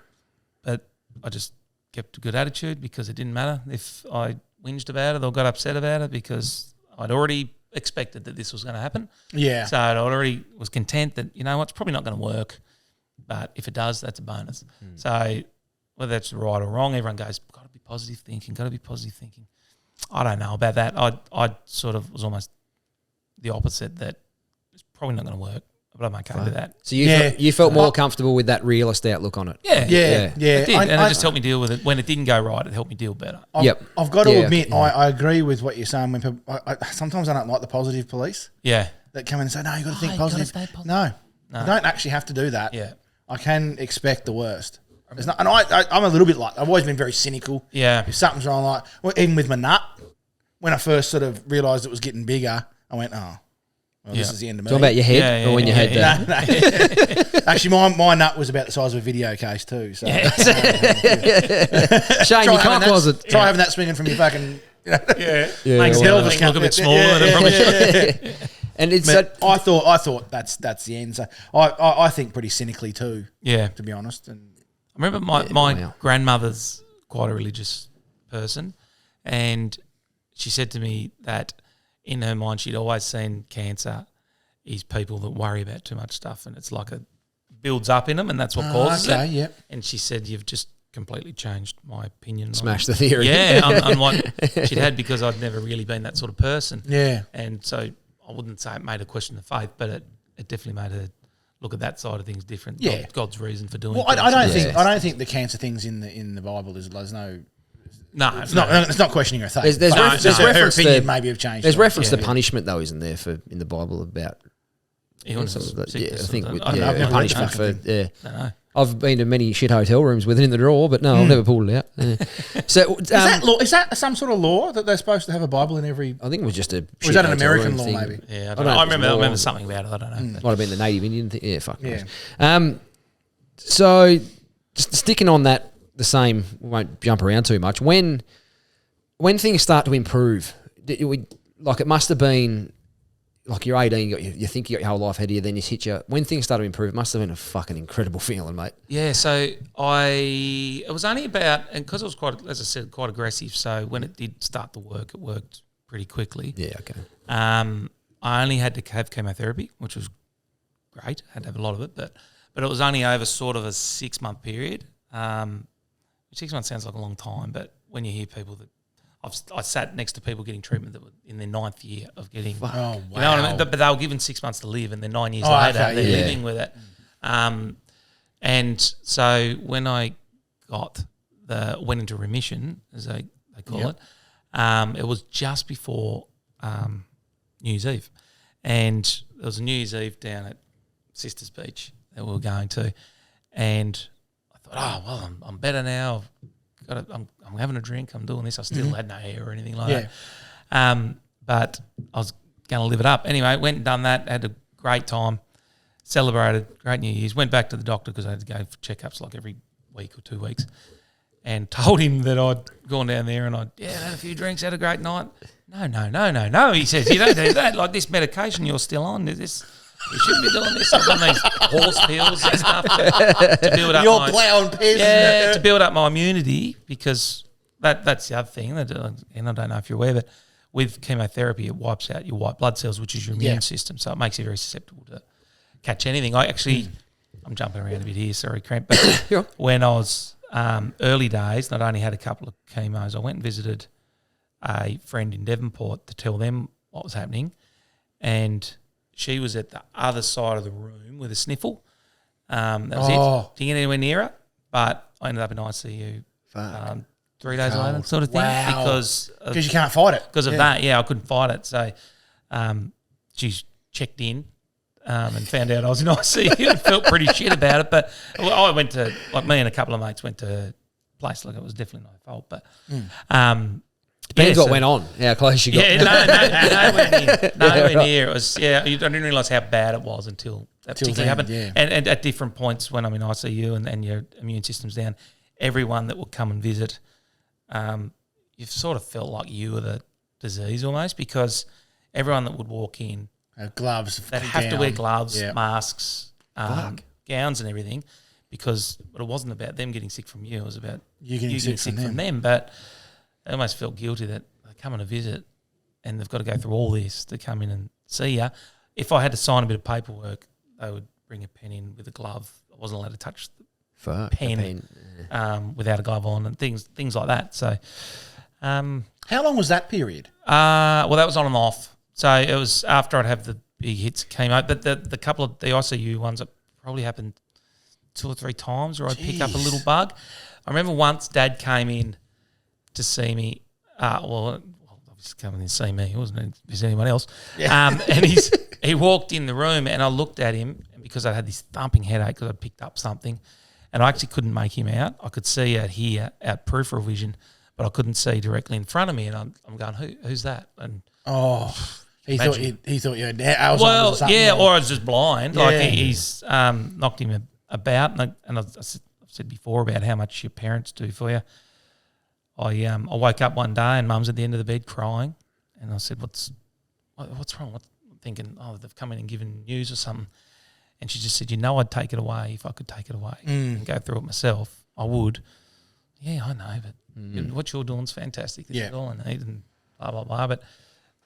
But I just kept a good attitude because it didn't matter if I whinged about it or got upset about it, because I'd already expected that this was going to happen. Yeah. So I already was content that, it's probably not going to work, but if it does, that's a bonus. So... whether that's right or wrong, everyone goes, got to be positive thinking. I don't know about that. I sort of was almost the opposite, that it's probably not going to work, but I'm okay with that. So you felt more comfortable with that realist outlook on it. Yeah. Yeah. It did, and it just helped me deal with it. When it didn't go right, it helped me deal better. I've got to admit, I agree with what you're saying. When people, sometimes I don't like the positive police. Yeah. That come in and say, no, you got to think you gotta positive. stay positive. No, I don't actually have to do that. Yeah. I can expect the worst. There's not, and I'm a little bit like, I've always been very cynical. Yeah. If something's wrong, like, well, even with my nut, when I first sort of realised it was getting bigger, I went, this is the end of me. Talking about your head or when you had that? No. Actually, my nut was about the size of a video case too. So Shame you can't close it. Try having that swinging from your fucking. Makes well, everything look a bit smaller than it probably should. And it's I thought that's the end. So I think pretty cynically too. Yeah. To be honest, and I remember my grandmother's quite a religious person, and she said to me that in her mind she'd always seen cancer is people that worry about too much stuff, and it's like it builds up in them, and that's what causes it. Yep. And she said, you've just completely changed my opinion. Smash the theory. Yeah, on what she'd had, because I'd never really been that sort of person. Yeah. And so I wouldn't say it made her question of faith, but it definitely made her look at that side of things different. Yeah. God's reason for doing. Well, I don't think the cancer things in the Bible there's no. No, It's not questioning her faith. There's her reference opinion to, maybe have changed. There's reference to punishment though, isn't there, for in the Bible about illness, I think I don't know. punishment for No. I've been to many shit hotel rooms with it in the drawer, but no, I've never pulled it out. Yeah. So is that some sort of law that they're supposed to have a Bible in every? I think it was just a. Or is that an American law? thing. Maybe. Yeah, I remember something about it. I don't know. Might have been the Native Indian thing. Yeah, fuck. Yeah. Knows. So just sticking on that, the same. We won't jump around too much. When things start to improve, it must have been. Like you're 18, you think you got your whole life ahead of you, then you hit you. When things start to improve, it must have been a fucking incredible feeling, mate. Yeah, so it was only about, and because it was quite, as I said, quite aggressive. So when it did start to work, it worked pretty quickly. Yeah, okay. I only had to have chemotherapy, which was great. I had to have a lot of it, but it was only over sort of a 6-month period. 6 months sounds like a long time, but when you hear people that I sat next to people getting treatment that were in their 9th year of getting. Oh, wow. You know what I mean? But they were given 6 months to live, and then 9 years Oh, later okay, they're yeah. living with it. And so when I went into remission, as they call it, it was just before New Year's Eve, and there was a New Year's Eve down at Sisters Beach that we were going to, and I thought, oh well, I'm better now. I'm having a drink. I'm doing this. I still had no hair or anything like that. But I was going to live it up. Anyway, went and done that. Had a great time. Celebrated. Great New Year's. Went back to the doctor because I had to go for checkups like every week or 2 weeks. And told him that I'd gone down there and I'd had a few drinks, had a great night. No. He says, you don't do that. Like this medication you're still on. You shouldn't be doing this. I'm on these horse pills and stuff to build up plowing piss. to build up my immunity, because that's the other thing. And I don't know if you're aware, but with chemotherapy, it wipes out your white blood cells, which is your immune system. So it makes you very susceptible to catch anything. I'm jumping around a bit here. Sorry, Cramp. But when I was early days, not only had a couple of chemos, I went and visited a friend in Devonport to tell them what was happening, and she was at the other side of the room with a sniffle. That was it. Didn't get anywhere near her, but I ended up in ICU 3 days later, sort of thing. Wow. Because you can't fight it. Because of that, I couldn't fight it. So she checked in and found out I was in ICU and felt pretty shit about it. But I went to, like me and a couple of mates went to a place, like it was definitely my fault. But depends what went on, how close you got. Yeah, nowhere near. It was, I didn't realise how bad it was until that particularly happened. Yeah. And at different points when I'm in ICU and your immune system's down, everyone that would come and visit, you've sort of felt like you were the disease almost, because everyone that would walk in, gloves, they'd have to wear gloves, masks, gowns and everything, because it wasn't about them getting sick from you, it was about you getting sick from them. But I almost felt guilty that they come on a visit and they've got to go through all this to come in and see you. If I had to sign a bit of paperwork, they would bring a pen in with a glove. I wasn't allowed to touch the pen. Without a glove on and things like that. So How long was that period? Well, that was on and off. So it was after I'd have the big hits came out, but the couple of the ICU ones that probably happened 2 or 3 times where I'd pick up a little bug. I remember once Dad came in to see me. Obviously coming in to see me. It wasn't if anyone else. Yeah. And he walked in the room and I looked at him because I had this thumping headache because I'd picked up something, and I actually couldn't make him out. I could see out here, out peripheral vision, but I couldn't see directly in front of me. And I'm going, who's that? And he thought you had Alzheimer's or something. Yeah, or I was just blind. Yeah. Like he's knocked him about, and I've said before about how much your parents do for you. I woke up one day and Mum's at the end of the bed crying, and I said, "What's wrong?" Thinking, they've come in and given news or something, and she just said, "I'd take it away if I could take it away and go through it myself. I would." Yeah, I know, but what you're doing is fantastic. This is all I need, and blah blah blah. But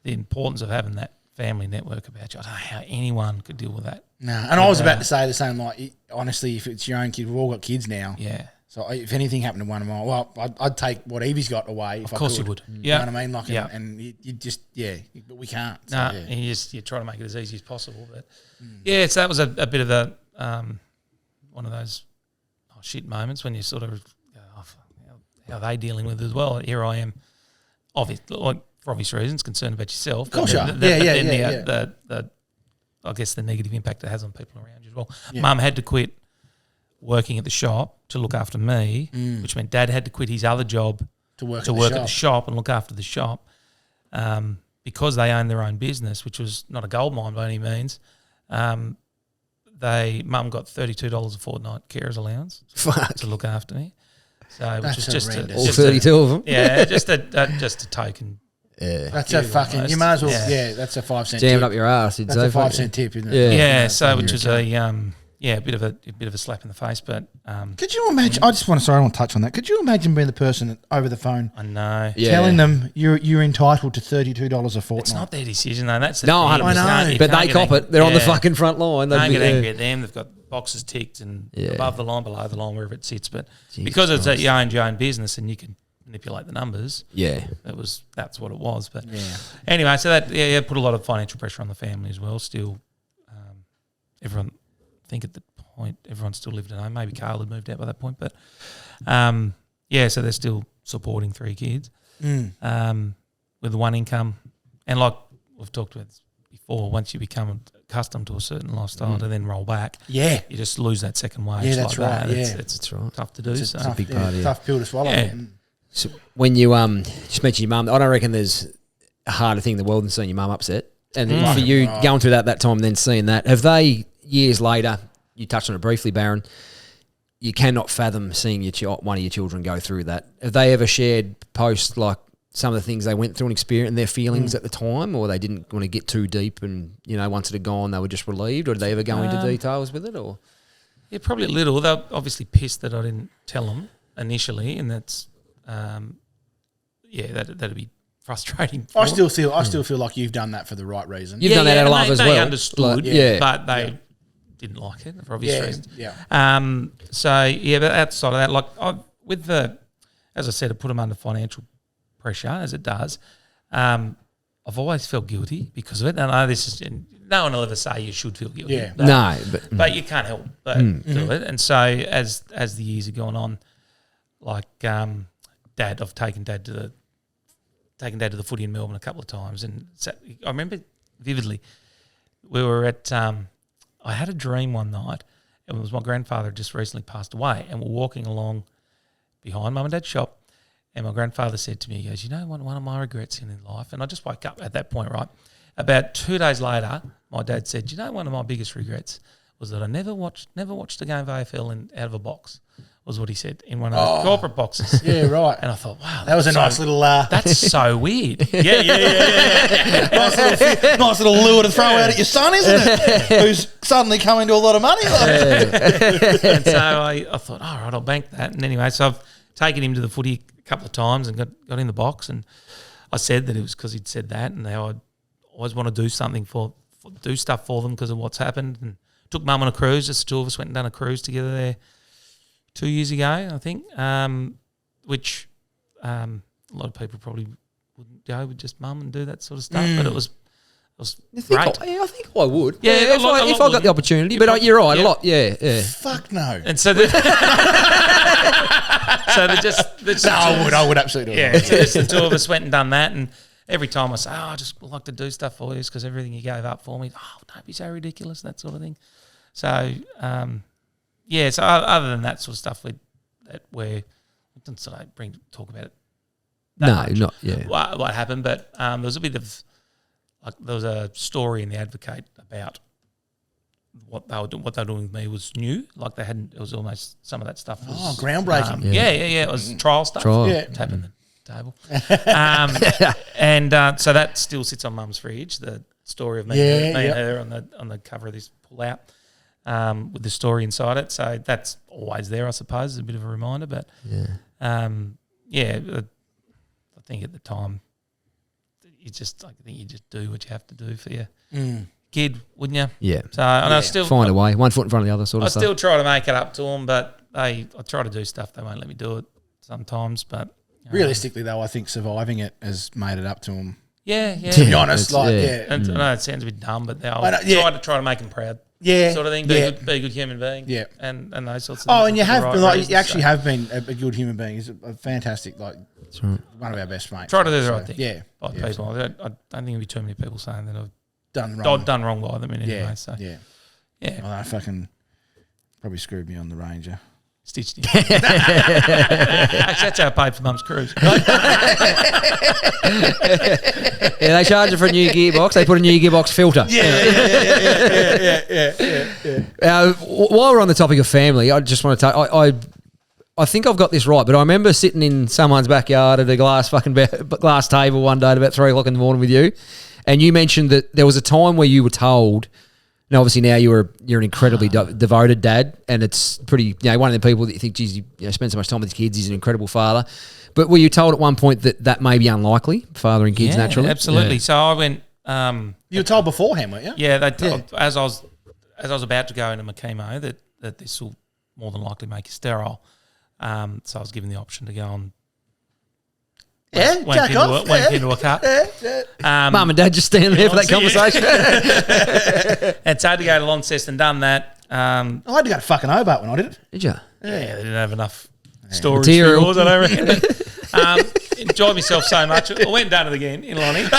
the importance of having that family network about you, I don't know how anyone could deal with that. No, and I was about to say the same. Like, honestly, if it's your own kid, we've all got kids now. Yeah. So if anything happened to one of mine, I'd take what Evie's got away. If Of course I could. you would. You know what I mean? Like, and you just, but we can't. So, No, you try to make it as easy as possible. But so that was a bit of a one of those shit moments when you sort of go, how are they dealing with it as well? Here I am, for obvious reasons, concerned about yourself. Of course you are. I guess the negative impact it has on people around you as well. Yeah. Mum had to quit working at the shop to look after me, which meant Dad had to quit his other job to work at the shop and look after the shop. Because they owned their own business, which was not a gold mine by any means, Mum got $32 a fortnight carers allowance to look after me. So which was just all 32 of them. Yeah, just a token. Yeah, that's a fucking. You might as well. Yeah, that's a 5 cent. Jamming tip. up your ass. That's a 5 cent tip, isn't it? Yeah. So which was a bit of a slap in the face, but could you imagine? I just want to. Sorry, I want to touch on that. Could you imagine being the person over the phone? I know. Telling them you're entitled to $32 a fortnight. It's not their decision though. That's I know. But they cop it. They're on the fucking front line. They get angry at them. They've got boxes ticked and above the line, below the line, wherever it sits. But because it's your own business and you can manipulate the numbers. Yeah, that's what it was. But anyway, so that put a lot of financial pressure on the family as well. Still, everyone. I think at the point everyone still lived at home. Maybe Carl had moved out by that point, but so they're still supporting 3 kids with the one income. And like we've talked about before, once you become accustomed to a certain lifestyle to then roll back, you just lose that second wage. Yeah, that's right. It's right. Tough to do. It's a big part. Tough pill to swallow. Yeah. So when you just mentioned your mum, I don't reckon there's a harder thing in the world than seeing your mum upset. And for you going through that time and then seeing that, have they? Years later, you touched on it briefly, Baron, you cannot fathom seeing one of your children go through that. Have they ever shared post like some of the things they went through and experienced and their feelings at the time, or they didn't want to get too deep and, once it had gone, they were just relieved, or did they ever go into details with it? Or yeah, probably a little. They're obviously pissed that I didn't tell them initially, and that's, that'd be frustrating. I still feel like you've done that for the right reason. You've done that out of love as well. They understood, but they didn't like it for obvious reasons. Yeah. But outside of that, as I said, it put them under financial pressure, as it does. I've always felt guilty because of it. And I know no one will ever say you should feel guilty. Yeah. But you can't help but do it. And so as the years have gone on, I've taken Dad to the footy in Melbourne a couple of times, and I remember vividly we were at. I had a dream one night. It was my grandfather had just recently passed away, and we're walking along behind Mum and Dad's shop, and my grandfather said to me, he goes, one of my regrets in life, and I just woke up at that point, right? About 2 days later, my dad said, one of my biggest regrets was that I never watched a game of AFL out of a box, was what he said, in one of those corporate boxes. Yeah, right. And I thought, wow. That was a nice little... That's so weird. Yeah. nice little lure to throw out at your son, isn't it? Who's suddenly come into a lot of money. And so I thought, all right, I'll bank that. And anyway, so I've taken him to the footy a couple of times and got in the box, and I said that it was because he'd said that, and now I always want to do something do stuff for them because of what's happened. And took Mum on a cruise. Just the 2 of us went and done a cruise together there 2 years ago, I think, which a lot of people probably wouldn't go with just mum and do that sort of stuff, but it was great. I think I would. Yeah, if I got the opportunity. But you're right, a lot. Yeah. Fuck no. And so, I would absolutely do it. Yeah, so just the two of us went and done that, and every time I say, I just like to do stuff for you because everything you gave up for me, don't be so ridiculous, that sort of thing. So, so other than that sort of stuff, we didn't sort of talk about it. What happened, but there was a bit of, there was a story in the Advocate about what they were doing with me was new. Like it was almost some of that stuff was groundbreaking. It was trial stuff. Tapping the table. So that still sits on Mum's fridge. The story of me and her on the cover of this pull out with the story inside it. So that's always there, I suppose. It's a bit of a reminder, but I think at the time you just do what you have to do for your kid, wouldn't you? Yeah. So and I still find a way, one foot in front of the other, sort of stuff. I still try to make it up to them, but I try to do stuff. They won't let me do it sometimes, but realistically, though, I think surviving it has made it up to them. Yeah. To be honest, And I know it sounds a bit dumb, but they'll try to make them proud. Yeah, sort of thing. Be a good human being. Yeah, and those sorts of. Oh, and you have been you actually have been a good human being. He's a fantastic, one of our best mates. Try to do the right thing. Yeah, by people. I don't think there'll be too many people saying that I've done wrong by them in any way. So yeah. Well, I fucking probably screwed me on the Ranger. Stitched him. Actually, that's how I paid for Mum's cruise. They charge you for a new gearbox. They put a new gearbox filter. While we're on the topic of family, I just want to I think I've got this right, but I remember sitting in someone's backyard at a glass table one day at about 3 o'clock in the morning with you, and you mentioned that there was a time where you were told. And obviously now you're an incredibly devoted dad, and it's pretty, one of the people that you think, geez, you spend so much time with his kids, he's an incredible father. But were you told at one point that may be unlikely, fathering kids naturally? Absolutely. Yeah. So I went. You were told beforehand, weren't you? Yeah, they told, as I was about to go into my chemo that this will more than likely make you sterile. So I was given the option to go on. Went into a cut. Mum and Dad just standing there for that conversation. And so I had to go to Launceston and done that. I had to go to fucking Hobart when I did it. Did you? Yeah, they didn't have enough storage for yours, I don't reckon. Enjoyed myself so much. I went and done it again in Lonnie. This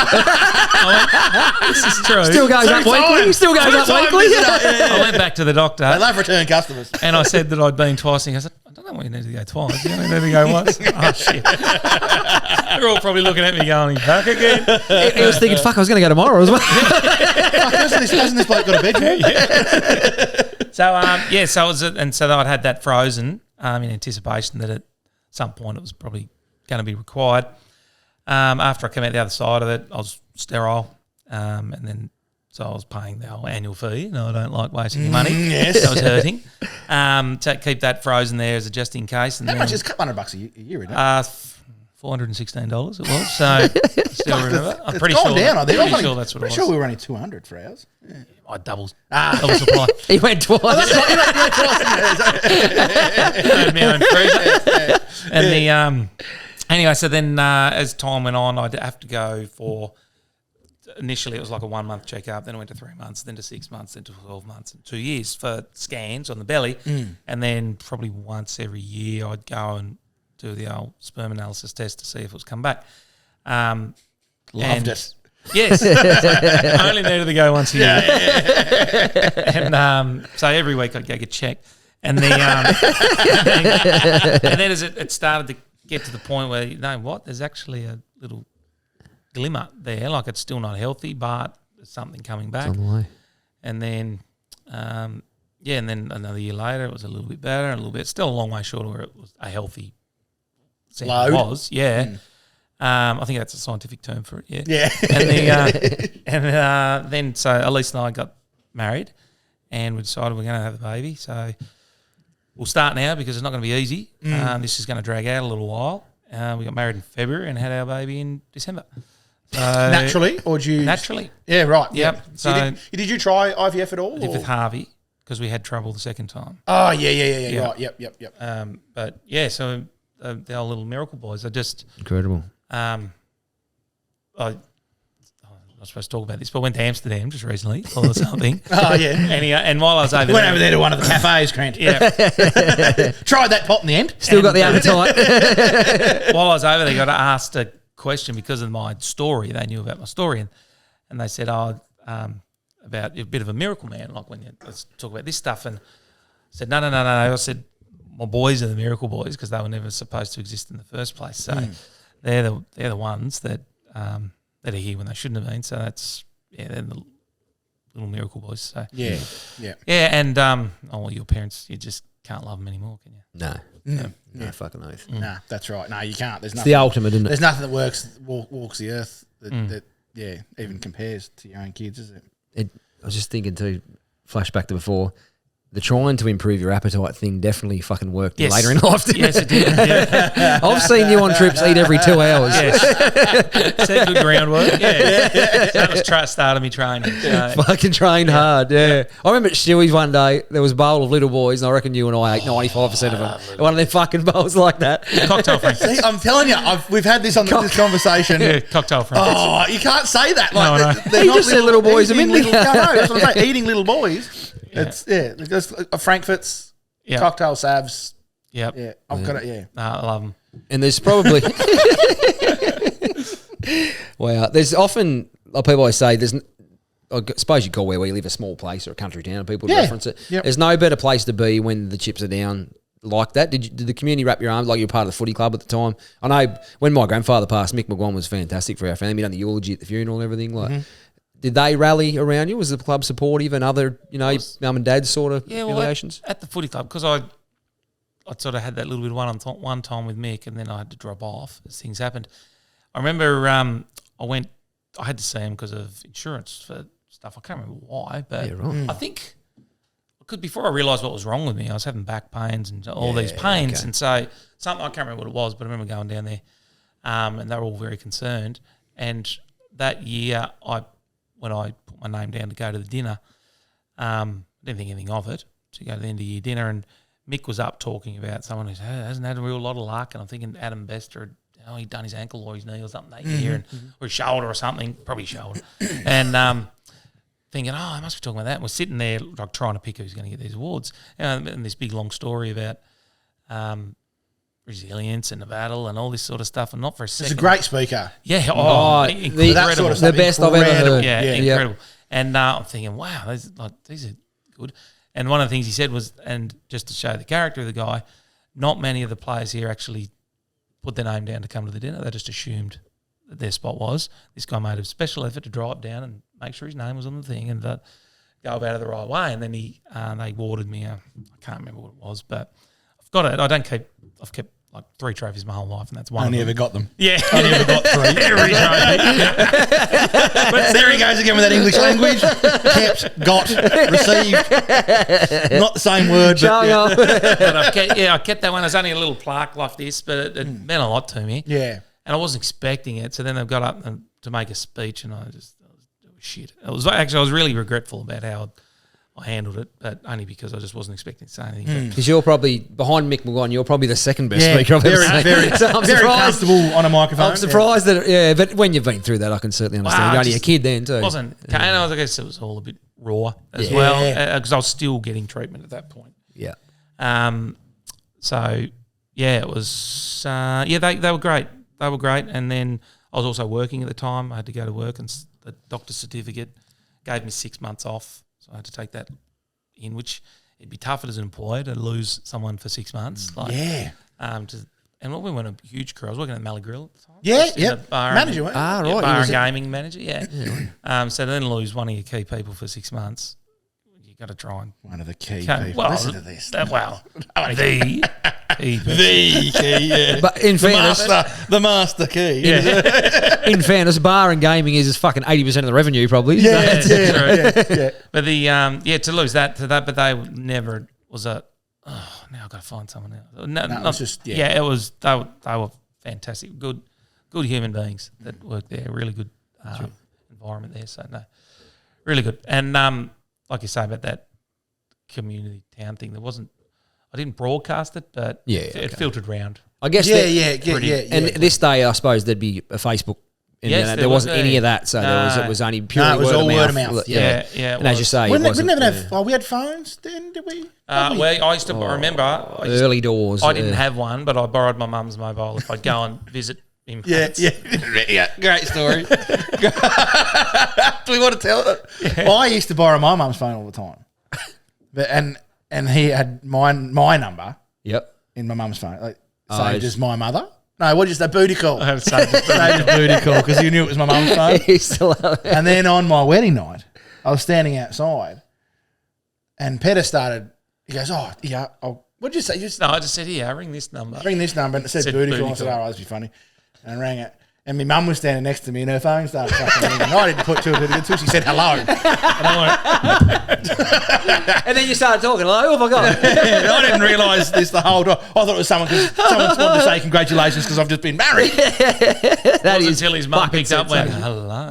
is true. Still goes up weekly. I went back to the doctor. They love return customers. And I said that I'd been twice. And he goes, I don't know why you need to go twice. You only need to go once. Oh, shit. They're all probably looking at me going, he's back again. He was thinking, fuck, I was going to go tomorrow as well. Hasn't this bloke got a bed for me? So I'd had that frozen in anticipation that at some point it was probably going to be required. After I came out the other side of it, I was sterile, and then so I was paying the whole annual fee. No, I don't like wasting money. Yes, that was hurting. To keep that frozen there as a just in case. And how much is $200 a year? Isn't it? $416 it was. So I still remember. I'm pretty sure. Down, pretty sure that's what it was. Pretty sure we were only $200 for ours. Yeah. I double supply. He went twice. Had my own freezer. And anyway, so then as time went on, I'd have to go for. Initially, it was like a 1 month checkup. Then I went to 3 months, then to 6 months, then to 12 months, and 2 years for scans on the belly. And then probably once every year, I'd go and do the old sperm analysis test to see if it was come back. Loved it. Yes, only needed to go once a year. And so every week I'd go get checked, and then as it started to get to the point where there's actually a little glimmer there, like it's still not healthy, but there's something coming back. It's on the way. And then and then another year later it was a little bit better, a little bit still a long way short of where it was a healthy load. Was, yeah. I think that's a scientific term for it, yeah. Yeah. And then so Elise and I got married, and we decided we're going to have a baby. So we'll start now because it's not going to be easy. This is going to drag out a little while. We got married in February and had our baby in December. So naturally, or did you? Naturally. Yeah, right. Yep. Yeah. So did you try IVF at all? I did with Harvey because we had trouble the second time. Oh, yeah. Right, yep. But yeah, so the old little miracle boys are just incredible. I'm not supposed to talk about this, but I went to Amsterdam just recently or something. Oh, yeah. And while I was over Went over there to one of the cafes, Grant. yeah, Tried that pot in the end. Still got the appetite. while I was over there, I got asked a question because of my story. They knew about my story, and they said, about a bit of a miracle man, like when you let's talk about this stuff. And I said, no. I said, my boys are the miracle boys because they were never supposed to exist in the first place. So they're the ones that are here when they shouldn't have been. So that's they're the little miracle boys. So Yeah. and your parents, you just can't love them anymore, can you? No, fucking oath. Nah, that's right. No, you can't. There's It's nothing. the ultimate, isn't it? There's nothing that walks the earth that even compares to your own kids, is it? I was just thinking too, flashback to before, the trying to improve your appetite thing definitely fucking worked later in life. Yes, it did. Yeah. I've seen you on trips eat every 2 hours. Yes. Set good groundwork. Yeah. That was started me training. So. Fucking trained hard, yeah. I remember at Stewie's one day, there was a bowl of little boys, and I reckon you and I ate 95% of them. One of them fucking bowls like that. Cocktail Frank. See, I'm telling you, we've had this on this conversation. Yeah, cocktail Frank. Oh, you can't say that. No, I know. They're He not just said little boys a eating minute little- ago. No, that's what I'm saying. Eating little boys. It's because Frankfurt's, Yeah. cocktail savs. Yep. Yeah, I've got it. Yeah. No, I love them. And there's probably wow. There's often people always say I suppose you call where we live a small place or a country town, and people reference it. Yep. There's no better place to be when the chips are down like that. Did the community wrap your arms like you were part of the footy club at the time? I know when my grandfather passed, Mick McGuan was fantastic for our family. He done the eulogy at the funeral and everything. Like, did they rally around you? Was the club supportive and other, mum and dad's sort of affiliations? At the footy club, because I sort of had that little bit of one time with Mick, and then I had to drop off as things happened. I remember I had to see him because of insurance for stuff. I can't remember why, but I think because before I realised what was wrong with me, I was having back pains and all these pains, and so something I can't remember what it was, but I remember going down there, and they were all very concerned. And that year, when I put my name down to go to the dinner, I didn't think anything of it. To go to the end of year dinner, and Mick was up talking about someone who hasn't had a real lot of luck, and I'm thinking Adam Bester he'd done his ankle or his knee or something that year, or his shoulder or something, probably shoulder, and thinking, I must be talking about that. And we're sitting there like trying to pick who's going to get these awards, and this big long story about resilience and the battle and all this sort of stuff, and not for a second. He's a great speaker. Yeah, That incredible. sort of The stuff, best I've ever heard. Yeah, Yeah. incredible. And I'm thinking, wow, these are good. And one of the things he said was, and just to show the character of the guy, not many of the players here actually put their name down to come to the dinner. They just assumed that their spot was. This guy made a special effort to drive down and make sure his name was on the thing and go about it the right way. And then they awarded me I can't remember what it was, but I've got it. I've kept like 3 trophies my whole life, and that's one. Only of them. ever got them. Yeah. Only ever got 3. Every trophy. But there he goes again with that English language. Kept, got, received. Not the same word, Showing but off. But I kept that one. It's only a little plaque like this, but it meant a lot to me. yeah. And I wasn't expecting it. So then they've got up to make a speech, and it was shit. I was really regretful about how I handled it, but only because I just wasn't expecting to say anything. Because you're probably, behind Mick McGuan, you're probably the second best Yeah, speaker I've ever very, seen. So I'm very surprised. comfortable on a microphone. I'm surprised that, but when you've been through that, I can certainly understand. Wow, You're only a just kid then too. It wasn't. And I guess it was all a bit raw as Yeah. well, because I was still getting treatment at that point. Yeah. So yeah, it was. They were great. They were great. And then I was also working at the time. I had to go to work, and the doctor's certificate gave me 6 months off, so I had to take that in, which it'd be tough as an employer to lose someone for 6 months. Yeah. And we weren't a huge crew. I was working at Mallee Grill at the time. Yeah, Just in yeah. a bar Manager, and, weren't Ah, yeah, right. bar He and was gaming manager, yeah. So then lose one of your key people for 6 months, you got to try and One of the key Okay, people. well, Listen to this. the key person. The key, yeah. But in fairness, the master key. in fairness, bar and gaming is fucking 80% of the revenue, probably. Yeah, Yeah, yeah, true. yeah. But to lose that to that, but they never was now I've got to find someone else. No, it was just, yeah. yeah, it was they were fantastic, good human beings that worked there, really good environment there. So no, really good. And like you say about that community town thing, I didn't broadcast it, but Yeah, it okay. filtered round I guess. Yeah. And this day, I suppose there'd be a Facebook. And Yes, there wasn't would be. any of that, so it was only purely it was all word of mouth. Yeah. And as you say, We it wasn't, never have. Oh, we had phones then, did we? Well, I used to remember. early doors. I didn't have one, but I borrowed my mum's mobile if I'd go and visit him. Yeah. Great story. Do we want to tell it? Yeah. I used to borrow my mum's phone all the time, but and he had my number. Yep. In my mum's phone, like saved as my mother. No, what is that booty call? I had to say Saved as booty call because he knew it was my mum's phone. He still have it. And then on my wedding night, I was standing outside, and Petter started. He goes, "Oh, yeah, what'd you say? No, I just said, "Yeah, ring this number." Ring this number," and it said booty call. I said, "Oh, that'd be funny," and I rang it. And my mum was standing next to me, and her phone started fucking ringing. I didn't put two of it until she said hello. And I And then you started talking. Like, oh my god! and I didn't realise this the whole time. I thought it was someone wanted to say congratulations because I've just been married. That is until his mum fucking picked up and went, sensational. hello.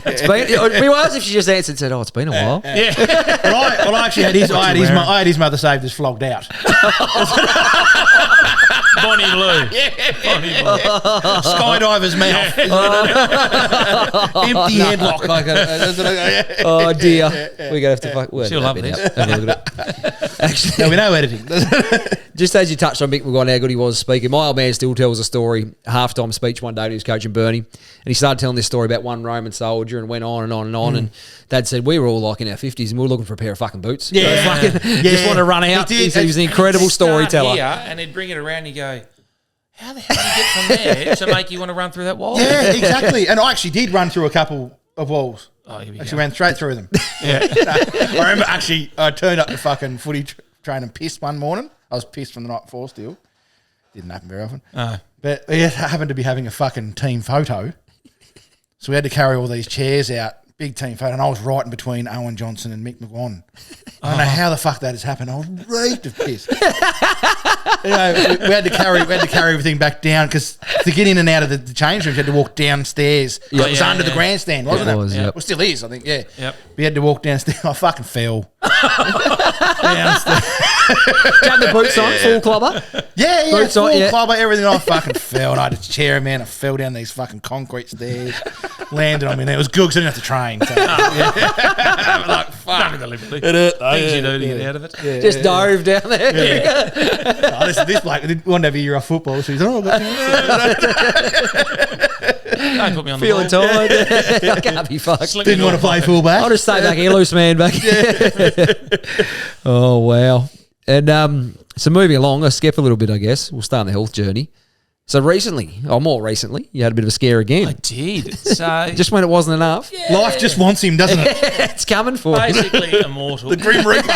It's been, it'd be worse if she just answered and said, "Oh, it's been a while." Well, I actually had I had his mother saved as flogged out. Bonnie Blue. Bonnie Blue. Skydiver's mouth. Empty headlock. Oh dear, we're gonna have to fuck. She'll love this. Have a look at it. Actually, There'll be no editing. just as you touched on Mick McGuire, how good he was speaking, my old man still tells a story, a halftime speech one day when he was coaching Bernie, and he started telling this story about one Roman soldier and went on and on and on, and Dad said we were all like in our 50s and we were looking for a pair of fucking boots. Just want to run out. He said he was an incredible storyteller. And he'd bring it around and you go, how the hell did you get from there to make you want to run through that wall? Yeah, exactly. And I actually did run through a couple of walls. Oh, here we Actually go. ran straight through them. Yeah. I remember actually I turned up to fucking footy train and pissed one morning. I was pissed from the night before still. Didn't happen very often. But we happened to be having a fucking team photo. So we had to carry all these chairs out, big team photo, and I was right in between Owen Johnson and Mick McGuire. I don't know how the fuck that has happened. I was reeked of piss. We had to carry everything back down because to get in and out of the change rooms, you had to walk downstairs. It was under the grandstand, wasn't it? It was, yep. Well, still is, I think. Yeah. Yep. We had to walk downstairs. I fucking fell. Downstairs. Got the boots on, full clubber. Yeah, Boots full on, yeah. clubber, everything. I fucking fell. And I had to chair him, man. I fell down these fucking concrete stairs, landed on me. And it was good because I didn't have to train. So, I'm like, fuck. Things you do to get out of it. Just dove down there. Oh, this bloke didn't want to have a year off football, so he's I've got Don't put me on Feeling the ball. tired. I can't be fucked. Slip didn't me want to off. play fullback. I'll just stay back here, loose man back. Oh, wow. And so moving along, let's skip a little bit, I guess. We'll start on the health journey. So recently, or more recently, you had a bit of a scare again. I did. So Just when it wasn't enough. Life just wants him, doesn't it? It's coming for you. basically immortal. The Grim Reaper.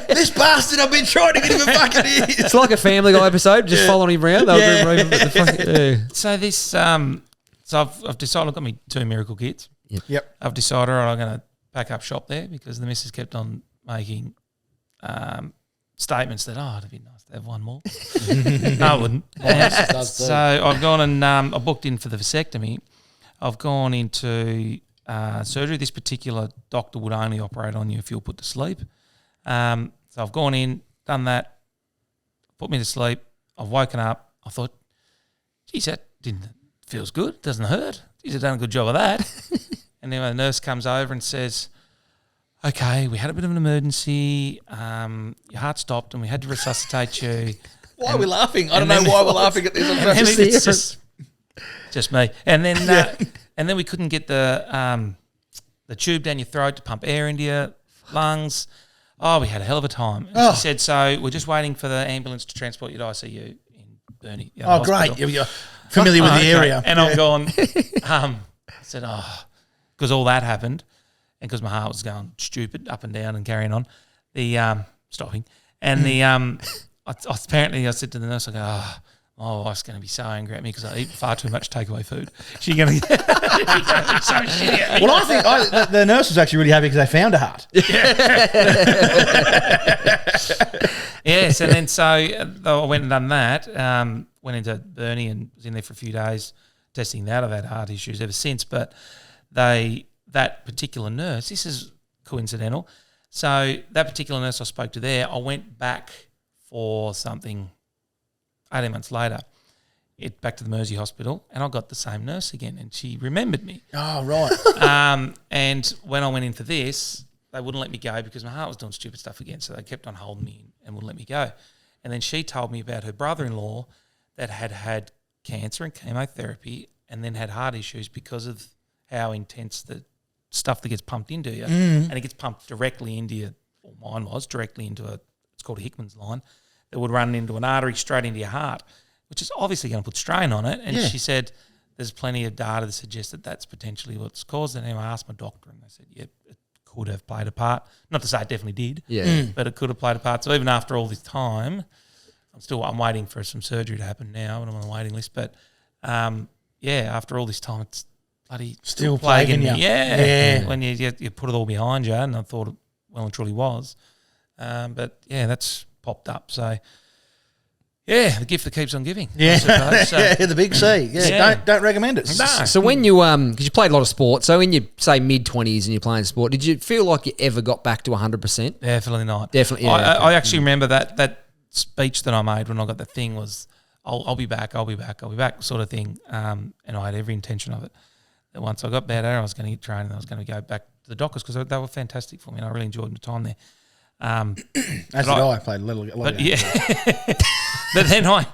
This bastard, I've been trying to get him a fucking ear. It's like a Family Guy episode, just following him around. They were grim, but the fucking, So this, so I've decided I've got me 2 miracle kits. Yep. I've decided I'm going to pack up shop there because the missus kept on making statements that, it'd be nice to have one more. No, I wouldn't. So I've gone and I booked in for the vasectomy. I've gone into surgery. This particular doctor would only operate on you if you're put to sleep. So I've gone in, done that, put me to sleep. I've woken up. I thought, geez, that feels good. Doesn't hurt. Geez, I've done a good job of that. And then the nurse comes over and says, okay, we had a bit of an emergency. Your heart stopped and we had to resuscitate you. Why are we laughing? I don't know why we're laughing at this. And it's just me. And then we couldn't get the tube down your throat to pump air into your lungs. Oh, we had a hell of a time. And she said, so we're just waiting for the ambulance to transport you to ICU in Burnie. Oh, great. You're familiar with the area. And I've gone, I said, because all that happened and because my heart was going stupid up and down and carrying on, the stopping. And the apparently I said to the nurse, I go, my wife's going to be so angry at me because I eat far too much takeaway food. She's going to be so shitty at me. Well, I think the nurse was actually really happy because they found a heart. Yes, and then so I went and done that, went into Burnie and was in there for a few days testing that. I've had heart issues ever since, but that particular nurse, this is coincidental, so that particular nurse I spoke to there, I went back for something, 18 months later, back to the Mersey Hospital, and I got the same nurse again, and she remembered me. Oh, right. And when I went in for this, they wouldn't let me go because my heart was doing stupid stuff again, so they kept on holding me and wouldn't let me go. And then she told me about her brother-in-law that had cancer and chemotherapy and then had heart issues because of how intense the stuff that gets pumped into you. And it gets pumped directly into you, or mine was, directly into it's called a Hickman's line, that would run into an artery straight into your heart, which is obviously going to put strain on it. And she said there's plenty of data that suggests that that's potentially what's caused it. And I asked my doctor, and they said, it could have played a part. Not to say it definitely did, but it could have played a part. So even after all this time, I'm waiting for some surgery to happen now, and I'm on the waiting list. But after all this time, it's bloody Still plaguing you. Yeah. When you put it all behind you, and I thought it well and truly was. But that's popped up. So the gift that keeps on giving. Yeah, I suppose. So, the big C. Yeah, don't recommend it. No. So when you because you played a lot of sport, so in your say mid-20s and you're playing sport, did you feel like you ever got back to 100%? Definitely not. Definitely, yeah, I actually remember that speech that I made when I got the thing was, I'll be back sort of thing. And I had every intention of it. That once I got better, I was going to get trained and I was going to go back to the Dockers because they were fantastic for me and I really enjoyed my time there. As did I played a lot But of games. but then I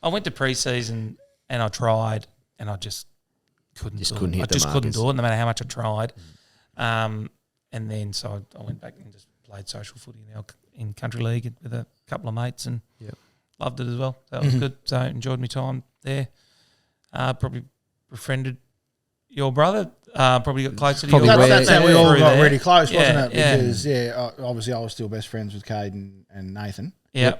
went to pre-season and I tried and I just couldn't do it. I just couldn't do it no matter how much I tried. And then so I went back and just played social footy in country league with a couple of mates and loved it as well. That was good. So enjoyed my time there. Probably befriended your brother. Probably got closer to Probably your brother. That's how we all got really close, Yeah, wasn't it? Because obviously I was still best friends with Cade and Nathan. Yeah.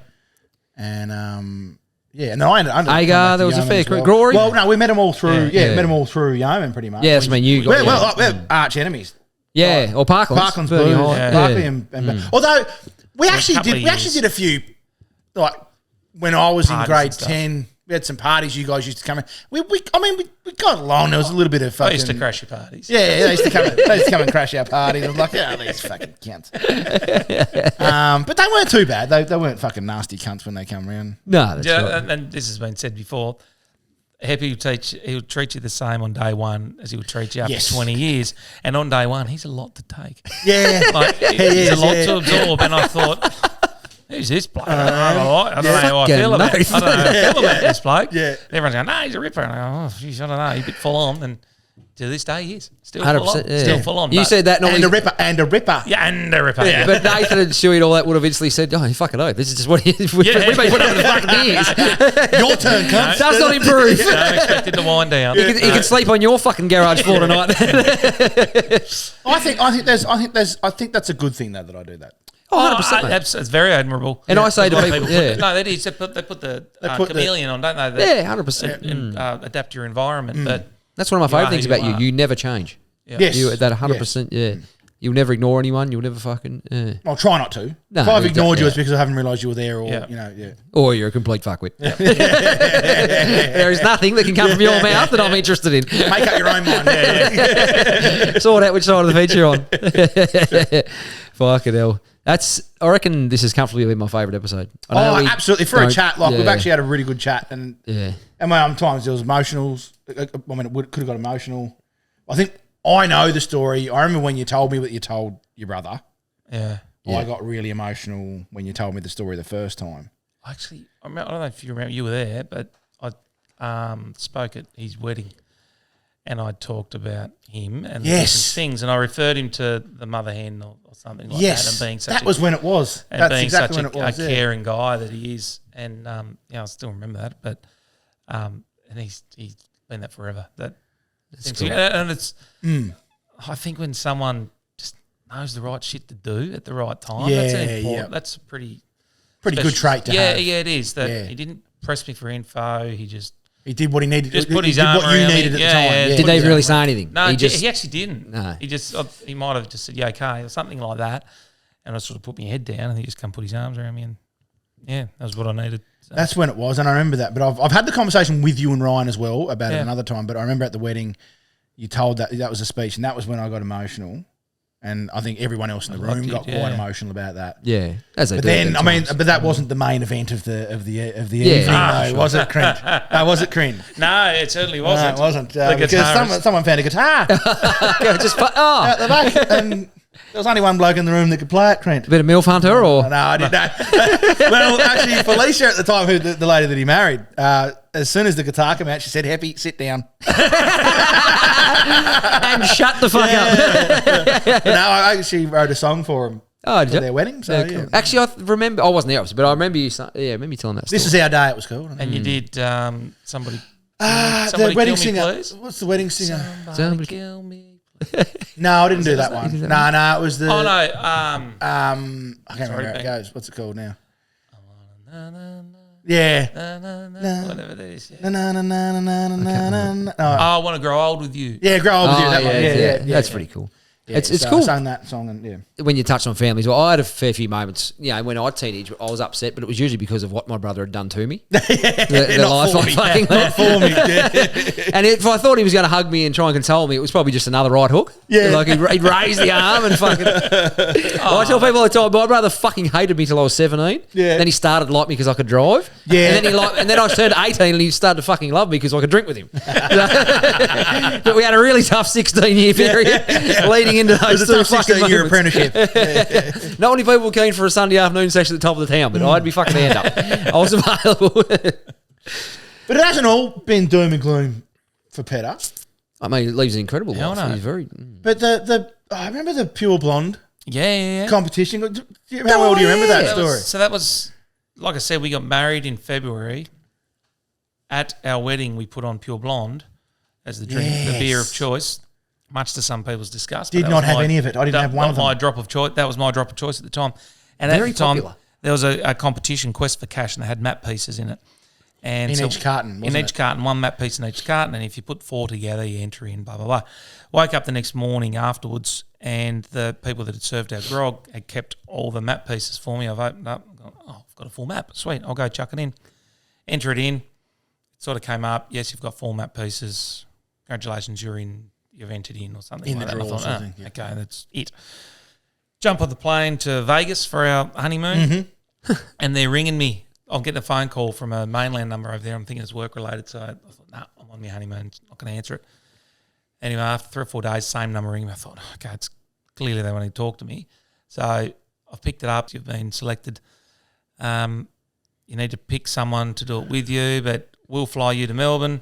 And and then I ended up Agar, there was a fair Glory. Well, no, we met them all through. Yeah. Met them all through Yeoman pretty much. Yes, I mean you got we're arch enemies. yeah, or Parklands. Parklands Bernie Blues, High. Barkley and although we actually couple did, of we actually years. did a few, like when I was in Parties grade and stuff. 10. We had some parties. You guys used to come in. We got along. There was a little bit of I fucking. used to crash your parties. Yeah, they used to come and crash our parties. I was like, these fucking cunts. But they weren't too bad. They weren't fucking nasty cunts when they come around. No, that's Yeah, right. and this has been said before. He'll treat you the same on day one as he would treat you after Yes. 20 years. And on day one, he's a lot to take. Yeah, Like, he's a lot to absorb. And I thought, who's this bloke? I don't know how I feel about it. I don't know how I feel about this bloke. Yeah. Everyone's going, no, he's a ripper. And I go, oh, geez, I don't know. He's a bit full on. And to this day, he is. Still full on. 100%. Yeah. Still full on. You but- said that and normally. a ripper. Yeah, and a ripper. Yeah. But Nathan and Stewie and all that would have instantly said, "Oh, you fucking know, this is just what he is. We've been putting up with fucking years. Your turn, cunt. Does not improve. I'm expected to wind down. He can sleep on your fucking garage floor tonight." I think that's a good thing though that I do that. Oh, 100%. mate. It's very admirable. And I say to A lot of people, put yeah. no, they put the put the- chameleon on, don't they? Yeah, 100%. Adapt to your environment. But That's one of my You favourite are things who you about you. are. You never change. Yes, You that 100%. Yeah, you'll never ignore anyone. You'll never fucking. I'll try not to. No, if I've you ignored don't- you, yeah. it's because I haven't realised you were there, or Yeah. Or you're a complete fuckwit. There is nothing that can come from your mouth that I'm interested in. Make up your own mind. Sort out which side of the fence you're on. Fucking hell. I reckon this is comfortably been my favourite episode. I know we Absolutely. For a don't- chat, like we've yeah. actually had a really good chat, and Yeah. sometimes there was emotionals. I mean, it could have got emotional. I think I know the story. I remember when you told me what you told your brother. yeah. I got really emotional when you told me the story the first time. Actually, I don't know if you remember, you were there, but I spoke at his wedding and I talked about him and the Yes. different things, and I referred him to the mother hen or something like Yes, that, and being such that was when it was. and That's being exactly such when it was. a yeah. caring guy that he is, and I still remember that. But and he's been that forever. And it's I think when someone just knows the right shit to do at the right time, that's an Yeah, important. yeah. That's a pretty Pretty good trait to have. Yeah, it is. That Yeah. he didn't press me for info. He just He did what he needed. Just he put his did arm what you around me. needed at the Yeah, time. yeah. Yeah. Did Put they his really arm say around. anything? no. He just He actually didn't. No. He might have just said, "Yeah, okay," or something like that, and I sort of put my head down, and he just come put his arms around me, and yeah, that was what I needed. So, That's when it was, and I remember that. But I've had the conversation with you and Ryan as well about it Yeah. another time. But I remember at the wedding, you told that was a speech, and that was when I got emotional. And I think everyone else in the room got quite emotional about that. Yeah, as they But do. then, I mean, but that wasn't the main event of the evening, though, was it, Crint? Was it, Crint? No, it certainly wasn't. No, it wasn't. The Because someone found a guitar out the back, and there was only one bloke in the room that could play it, Crint. A bit of MILF Hunter, or No, I didn't know. Well, actually, Felicia at the time, who the lady that he married, as soon as the guitar came out, she said, "Happy, sit down." and shut the fuck up. No, she wrote a song for him Oh, for their wedding. So cool. Actually, I remember. I wasn't there, obviously, but I remember you. Remember you telling that story. This is our day. It was called. And you did somebody. The Somebody wedding kill me, singer. please? What's the wedding singer? Somebody kill me. No, I didn't do that one. No, it was the. Oh no. I can't remember how it goes. What's it called now? Yeah. Whatever that is. Na, na, na, na, na, na, na, na. Oh, I want to grow old with you. yeah, grow up with you. That one. Yeah. That's pretty cool. Yeah, It's so cool. I sang that song and When you touch on families, well, I had a fair few moments. You know, when I was teenage, I was upset, but it was usually because of what my brother had done to me. the Not life for I me. fucking Not led. for me. Yeah. And if I thought he was going to hug me and try and console me, it was probably just another right hook. Yeah. Like he'd raise the arm and fucking. I tell people all the time, my brother fucking hated me till I was 17. Yeah. Then he started to like me because I could drive. Yeah. And then I turned 18 and he started to fucking love me because I could drink with him. But we had a really tough 16-year period leading into It was those a two tough fucking 16-year moments. apprenticeship. Not many people were keen for a Sunday afternoon session at the top of the town, but I'd be fucking hand up. I was available. But it hasn't all been doom and gloom for Petter. I mean, it leaves an incredible Hell life. no. He's very. But I remember the Pure Blonde Yeah. competition. How well do you remember that story? So that was, like I said, we got married in February. At our wedding, we put on Pure Blonde as the drink, the beer of choice, much to some people's disgust. Did not have any of it. I didn't have one of them. My drop of choice. That was my drop of choice at the time. And Very at the time, popular. there was a competition, Quest for Cash, and they had map pieces in it. And In each carton, wasn't In each it? carton, one map piece in each carton. And if you put 4 together, you enter in, blah, blah, blah. Woke up the next morning afterwards, and the people that had served our grog had kept all the map pieces for me. I've opened up, I've got a full map. Sweet, I'll go chuck it in. Enter it in. It sort of came up, yes, you've got 4 map pieces. Congratulations, you've entered in or something In like the that. And draw I or thought, something, yeah. okay, that's it. Jump on the plane to Vegas for our honeymoon, and they're ringing me. I'm getting a phone call from a mainland number over there. I'm thinking it's work-related, so I thought, nah, I'm on my honeymoon, not going to answer it. Anyway, after 3 or 4 days, same number ringing me. I thought, okay, it's clearly they want to talk to me. So I've picked it up. You've been selected. You need to pick someone to do it with you, but we'll fly you to Melbourne,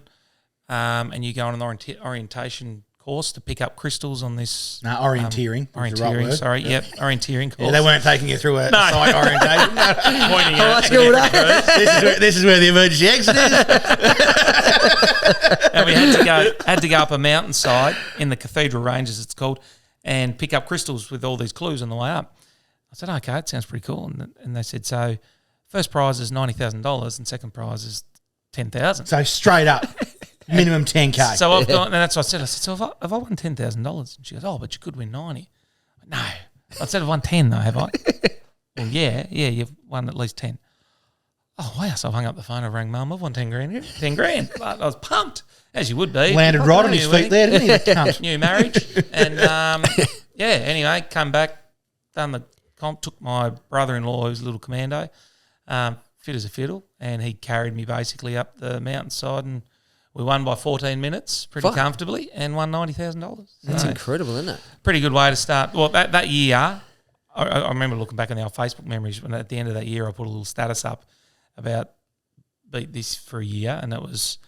and you go on an orientation course to pick up crystals on this. No, orienteering. was the right Orienteering, word. sorry. Yep, orienteering course. Yeah, they weren't taking you through a site orientation. pointing Oh, out. that's good. This is where the emergency exit is. And we had to go up a mountainside in the Cathedral Range, as it's called, and pick up crystals with all these clues on the way up. I said, okay, it sounds pretty cool. And they said, so first prize is $90,000 and second prize is $10,000. So straight up, minimum 10K. So I've gone, and that's what I said. I said, so have I won $10,000? And she goes, oh, but you could win 90. No. I said, I've won 10 though, have I? Well, yeah, you've won at least 10. Oh, wow. So I hung up the phone. I rang Mum. I've won 10 grand. 10 grand. I was pumped, as you would be. Landed right on his feet there, didn't he? the cunt? New marriage. And, anyway, come back, done the comp, took my brother-in-law, who's a little commando, fit as a fiddle, and he carried me basically up the mountainside, and we won by 14 minutes pretty comfortably and won $90,000. That's So, incredible, isn't it? pretty good way to start. Well, that year, I remember looking back on the old Facebook memories, when at the end of that year I put a little status up about beat this for a year, and it was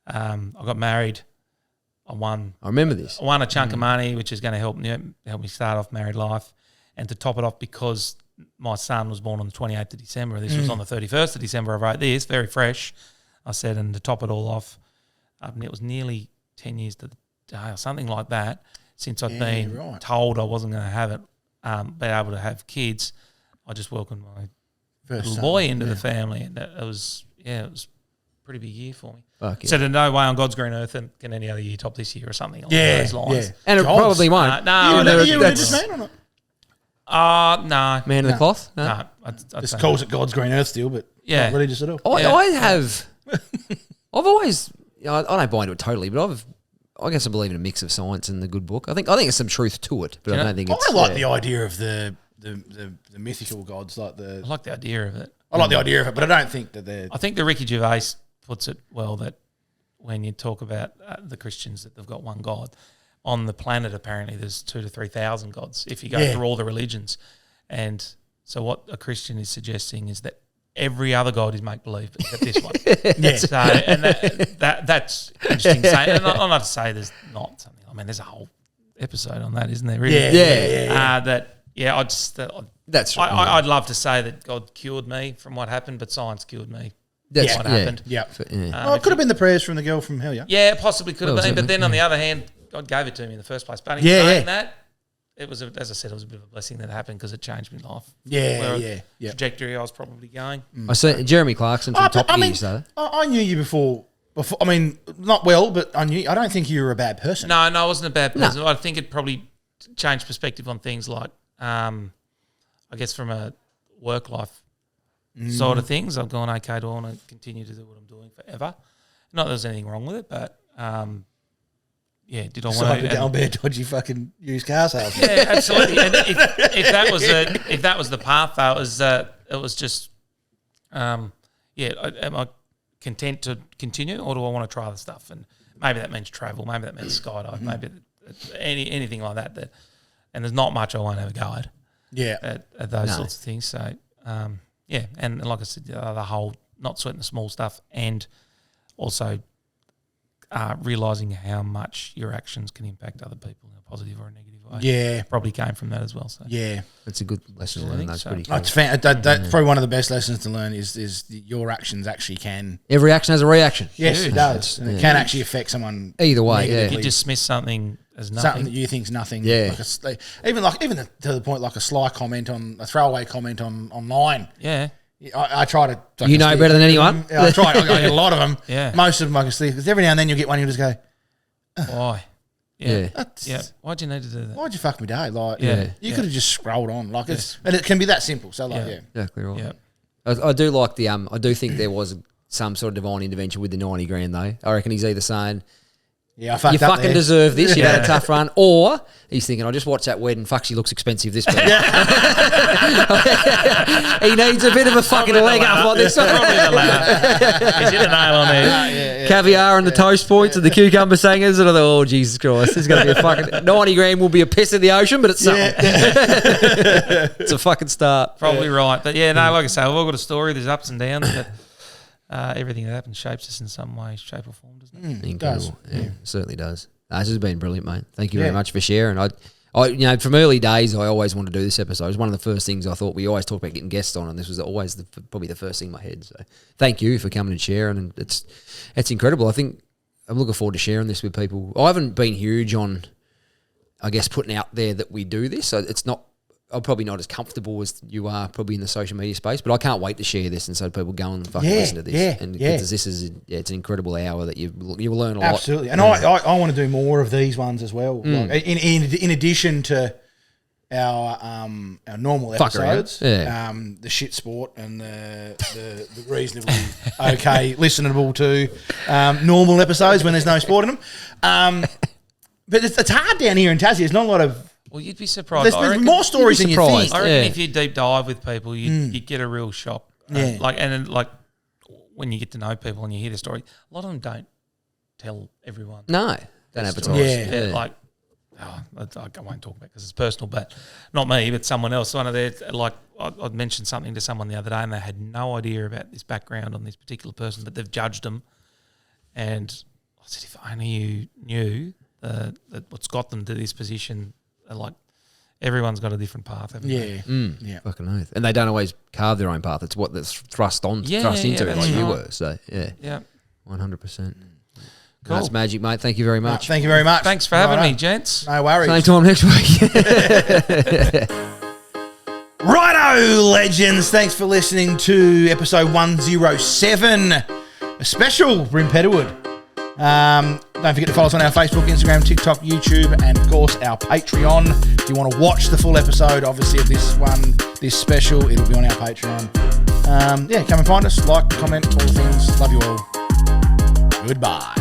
I got married. I won remember this. a chunk of money, which is going to help me start off married life, and to top it off, because my son was born on the 28th of December. This was on the 31st of December. I wrote this, very fresh. I said, and to top it all off, it was nearly 10 years to the day or something like that since I'd been told I wasn't going to have it, be able to have kids. I just welcomed my little boy into the family, and it was a pretty big year for me. Fuck yeah. So there's no way on God's green earth can any other year top this year or something along Yeah, those lines. yeah. And it Jobs. probably won't. No, You a religious man or not? no. Man of the cloth? No. No, Just calls it God's green earth still, but Yeah. not religious at all. I have. I've always. I don't buy into it totally, but I guess I believe in a mix of science and the good book. I think there's some truth to it, but I don't think it's. I like the idea of the mythical gods, like I like the idea of it. I like the idea of it, but I don't think that they're. I think the Ricky Gervais puts it well that when you talk about the Christians that they've got one God on the planet, apparently there's 2,000 to 3,000 gods if you go through all the religions, and so what a Christian is suggesting is that every other god is make believe except this one. So, and that's interesting. And I'm not to say there's not something. I mean, there's a whole episode on that, isn't there? Really? That's right. I'd love to say that God cured me from what happened, but science cured me. That's what happened. Yeah. It could have been the prayers from the girl from hell, yeah. Yeah, it possibly could have been. But then on the other hand, God gave it to me in the first place. But in saying that, it was, as I said, it was a bit of a blessing that happened because it changed my life. Trajectory I was probably going. I see Jeremy Clarkson from Top Gear. I knew you before. I mean, not well, but I knew. I don't think you were a bad person. No, I wasn't a bad person. No. I think it probably changed perspective on things like, I guess, from a work life sort of things. I've gone, okay, do I want to continue to do what I'm doing forever? Not that there's anything wrong with it, but did I want to go and be a dodgy fucking used car salesman? Yeah, absolutely. And if that was the path, though, it was just, am I content to continue, or do I want to try other stuff? And maybe that means travel, maybe that means skydive, maybe anything like that. And there's not much I won't have a go at. Yeah, at those sorts of things. So and like I said, the whole not sweating the small stuff, and also realising how much your actions can impact other people in a positive or a negative way. Yeah, probably came from that as well. So that's a good lesson to learn. That's pretty cool. That's probably one of the best lessons to learn is your actions actually can. Every action has a reaction. Yes, it does. It can actually affect someone either way. If you dismiss something as nothing, something that you think's nothing. Yeah, even to the point like a sly comment a throwaway comment online. Yeah. I try to. You know better than anyone. I try. I get a lot of them. Yeah. Most of them I can sleep because every now and then you'll get one. You'll just go, why? Yeah. Why'd you need to do that? Why'd you fuck me day? Like, you could have just scrolled on. Like, and it can be that simple. So, like, exactly right. Yeah. I do like the I do think there was some sort of divine intervention with the 90 grand though. I reckon he's either saying, I fucked you up fucking deserve this. You've had a tough run, or he's thinking, I just watched that wedding. Fuck, she looks expensive. This week. He needs a bit of a fucking leg up on this one. Probably the latter. He's hit a nail on there. Caviar and the toast points and the cucumber sangers, and I thought, oh Jesus Christ, this is going to be a fucking 90 grand. Will be a piss in the ocean, but it's something. It's a fucking start. Probably right, but like I say, we've all got a story. There's ups and downs, but. Everything that happens shapes us in some way, shape or form, doesn't it? Incredible. It certainly does. This has been brilliant, mate. Thank you very much for sharing. I from early days, I always wanted to do this episode. It was one of the first things I thought. We always talk about getting guests on, and this was always probably the first thing in my head. So thank you for coming and sharing, and it's incredible. I think I'm looking forward to sharing this with people. I haven't been huge on, I guess, putting out there that we do this. So it's not. I'm probably not as comfortable as you are probably in the social media space, but I can't wait to share this and so people go and fucking listen to this. Because this is it's an incredible hour that you will learn a lot. Absolutely, and I want to do more of these ones as well. Like, in addition to our normal episodes, the shit sport and the reasonably okay listenable to normal episodes when there's no sport in them. But it's hard down here in Tassie. There's not a lot of. Well, you'd be surprised. There's more stories than you think. I reckon if you deep dive with people, you'd get a real shock. When you get to know people and you hear the story, a lot of them don't tell everyone. No, don't advertise. I won't talk about it because it's personal, but not me, but someone else. One of their, I'd mentioned something to someone the other day and they had no idea about this background on this particular person, but they've judged them. And I said, if only you knew that what's got them to this position. Like everyone's got a different path, haven't they? Yeah. Fucking oath. And they don't always carve their own path. It's what that's thrust into it, like you were. So, yeah. 100%. Cool. That's magic, mate. Thank you very much. Thank you very much. Thanks for having me, gents. No worries. Same time next week. Righto, legends. Thanks for listening to episode 107. A special Brynn Petterwood. Don't forget to follow us on our Facebook, Instagram, TikTok, YouTube, and of course our Patreon. If you want to watch the full episode, obviously, of this special, it'll be on our Patreon. Come and find us, like, comment, all the things. Love you all. Goodbye.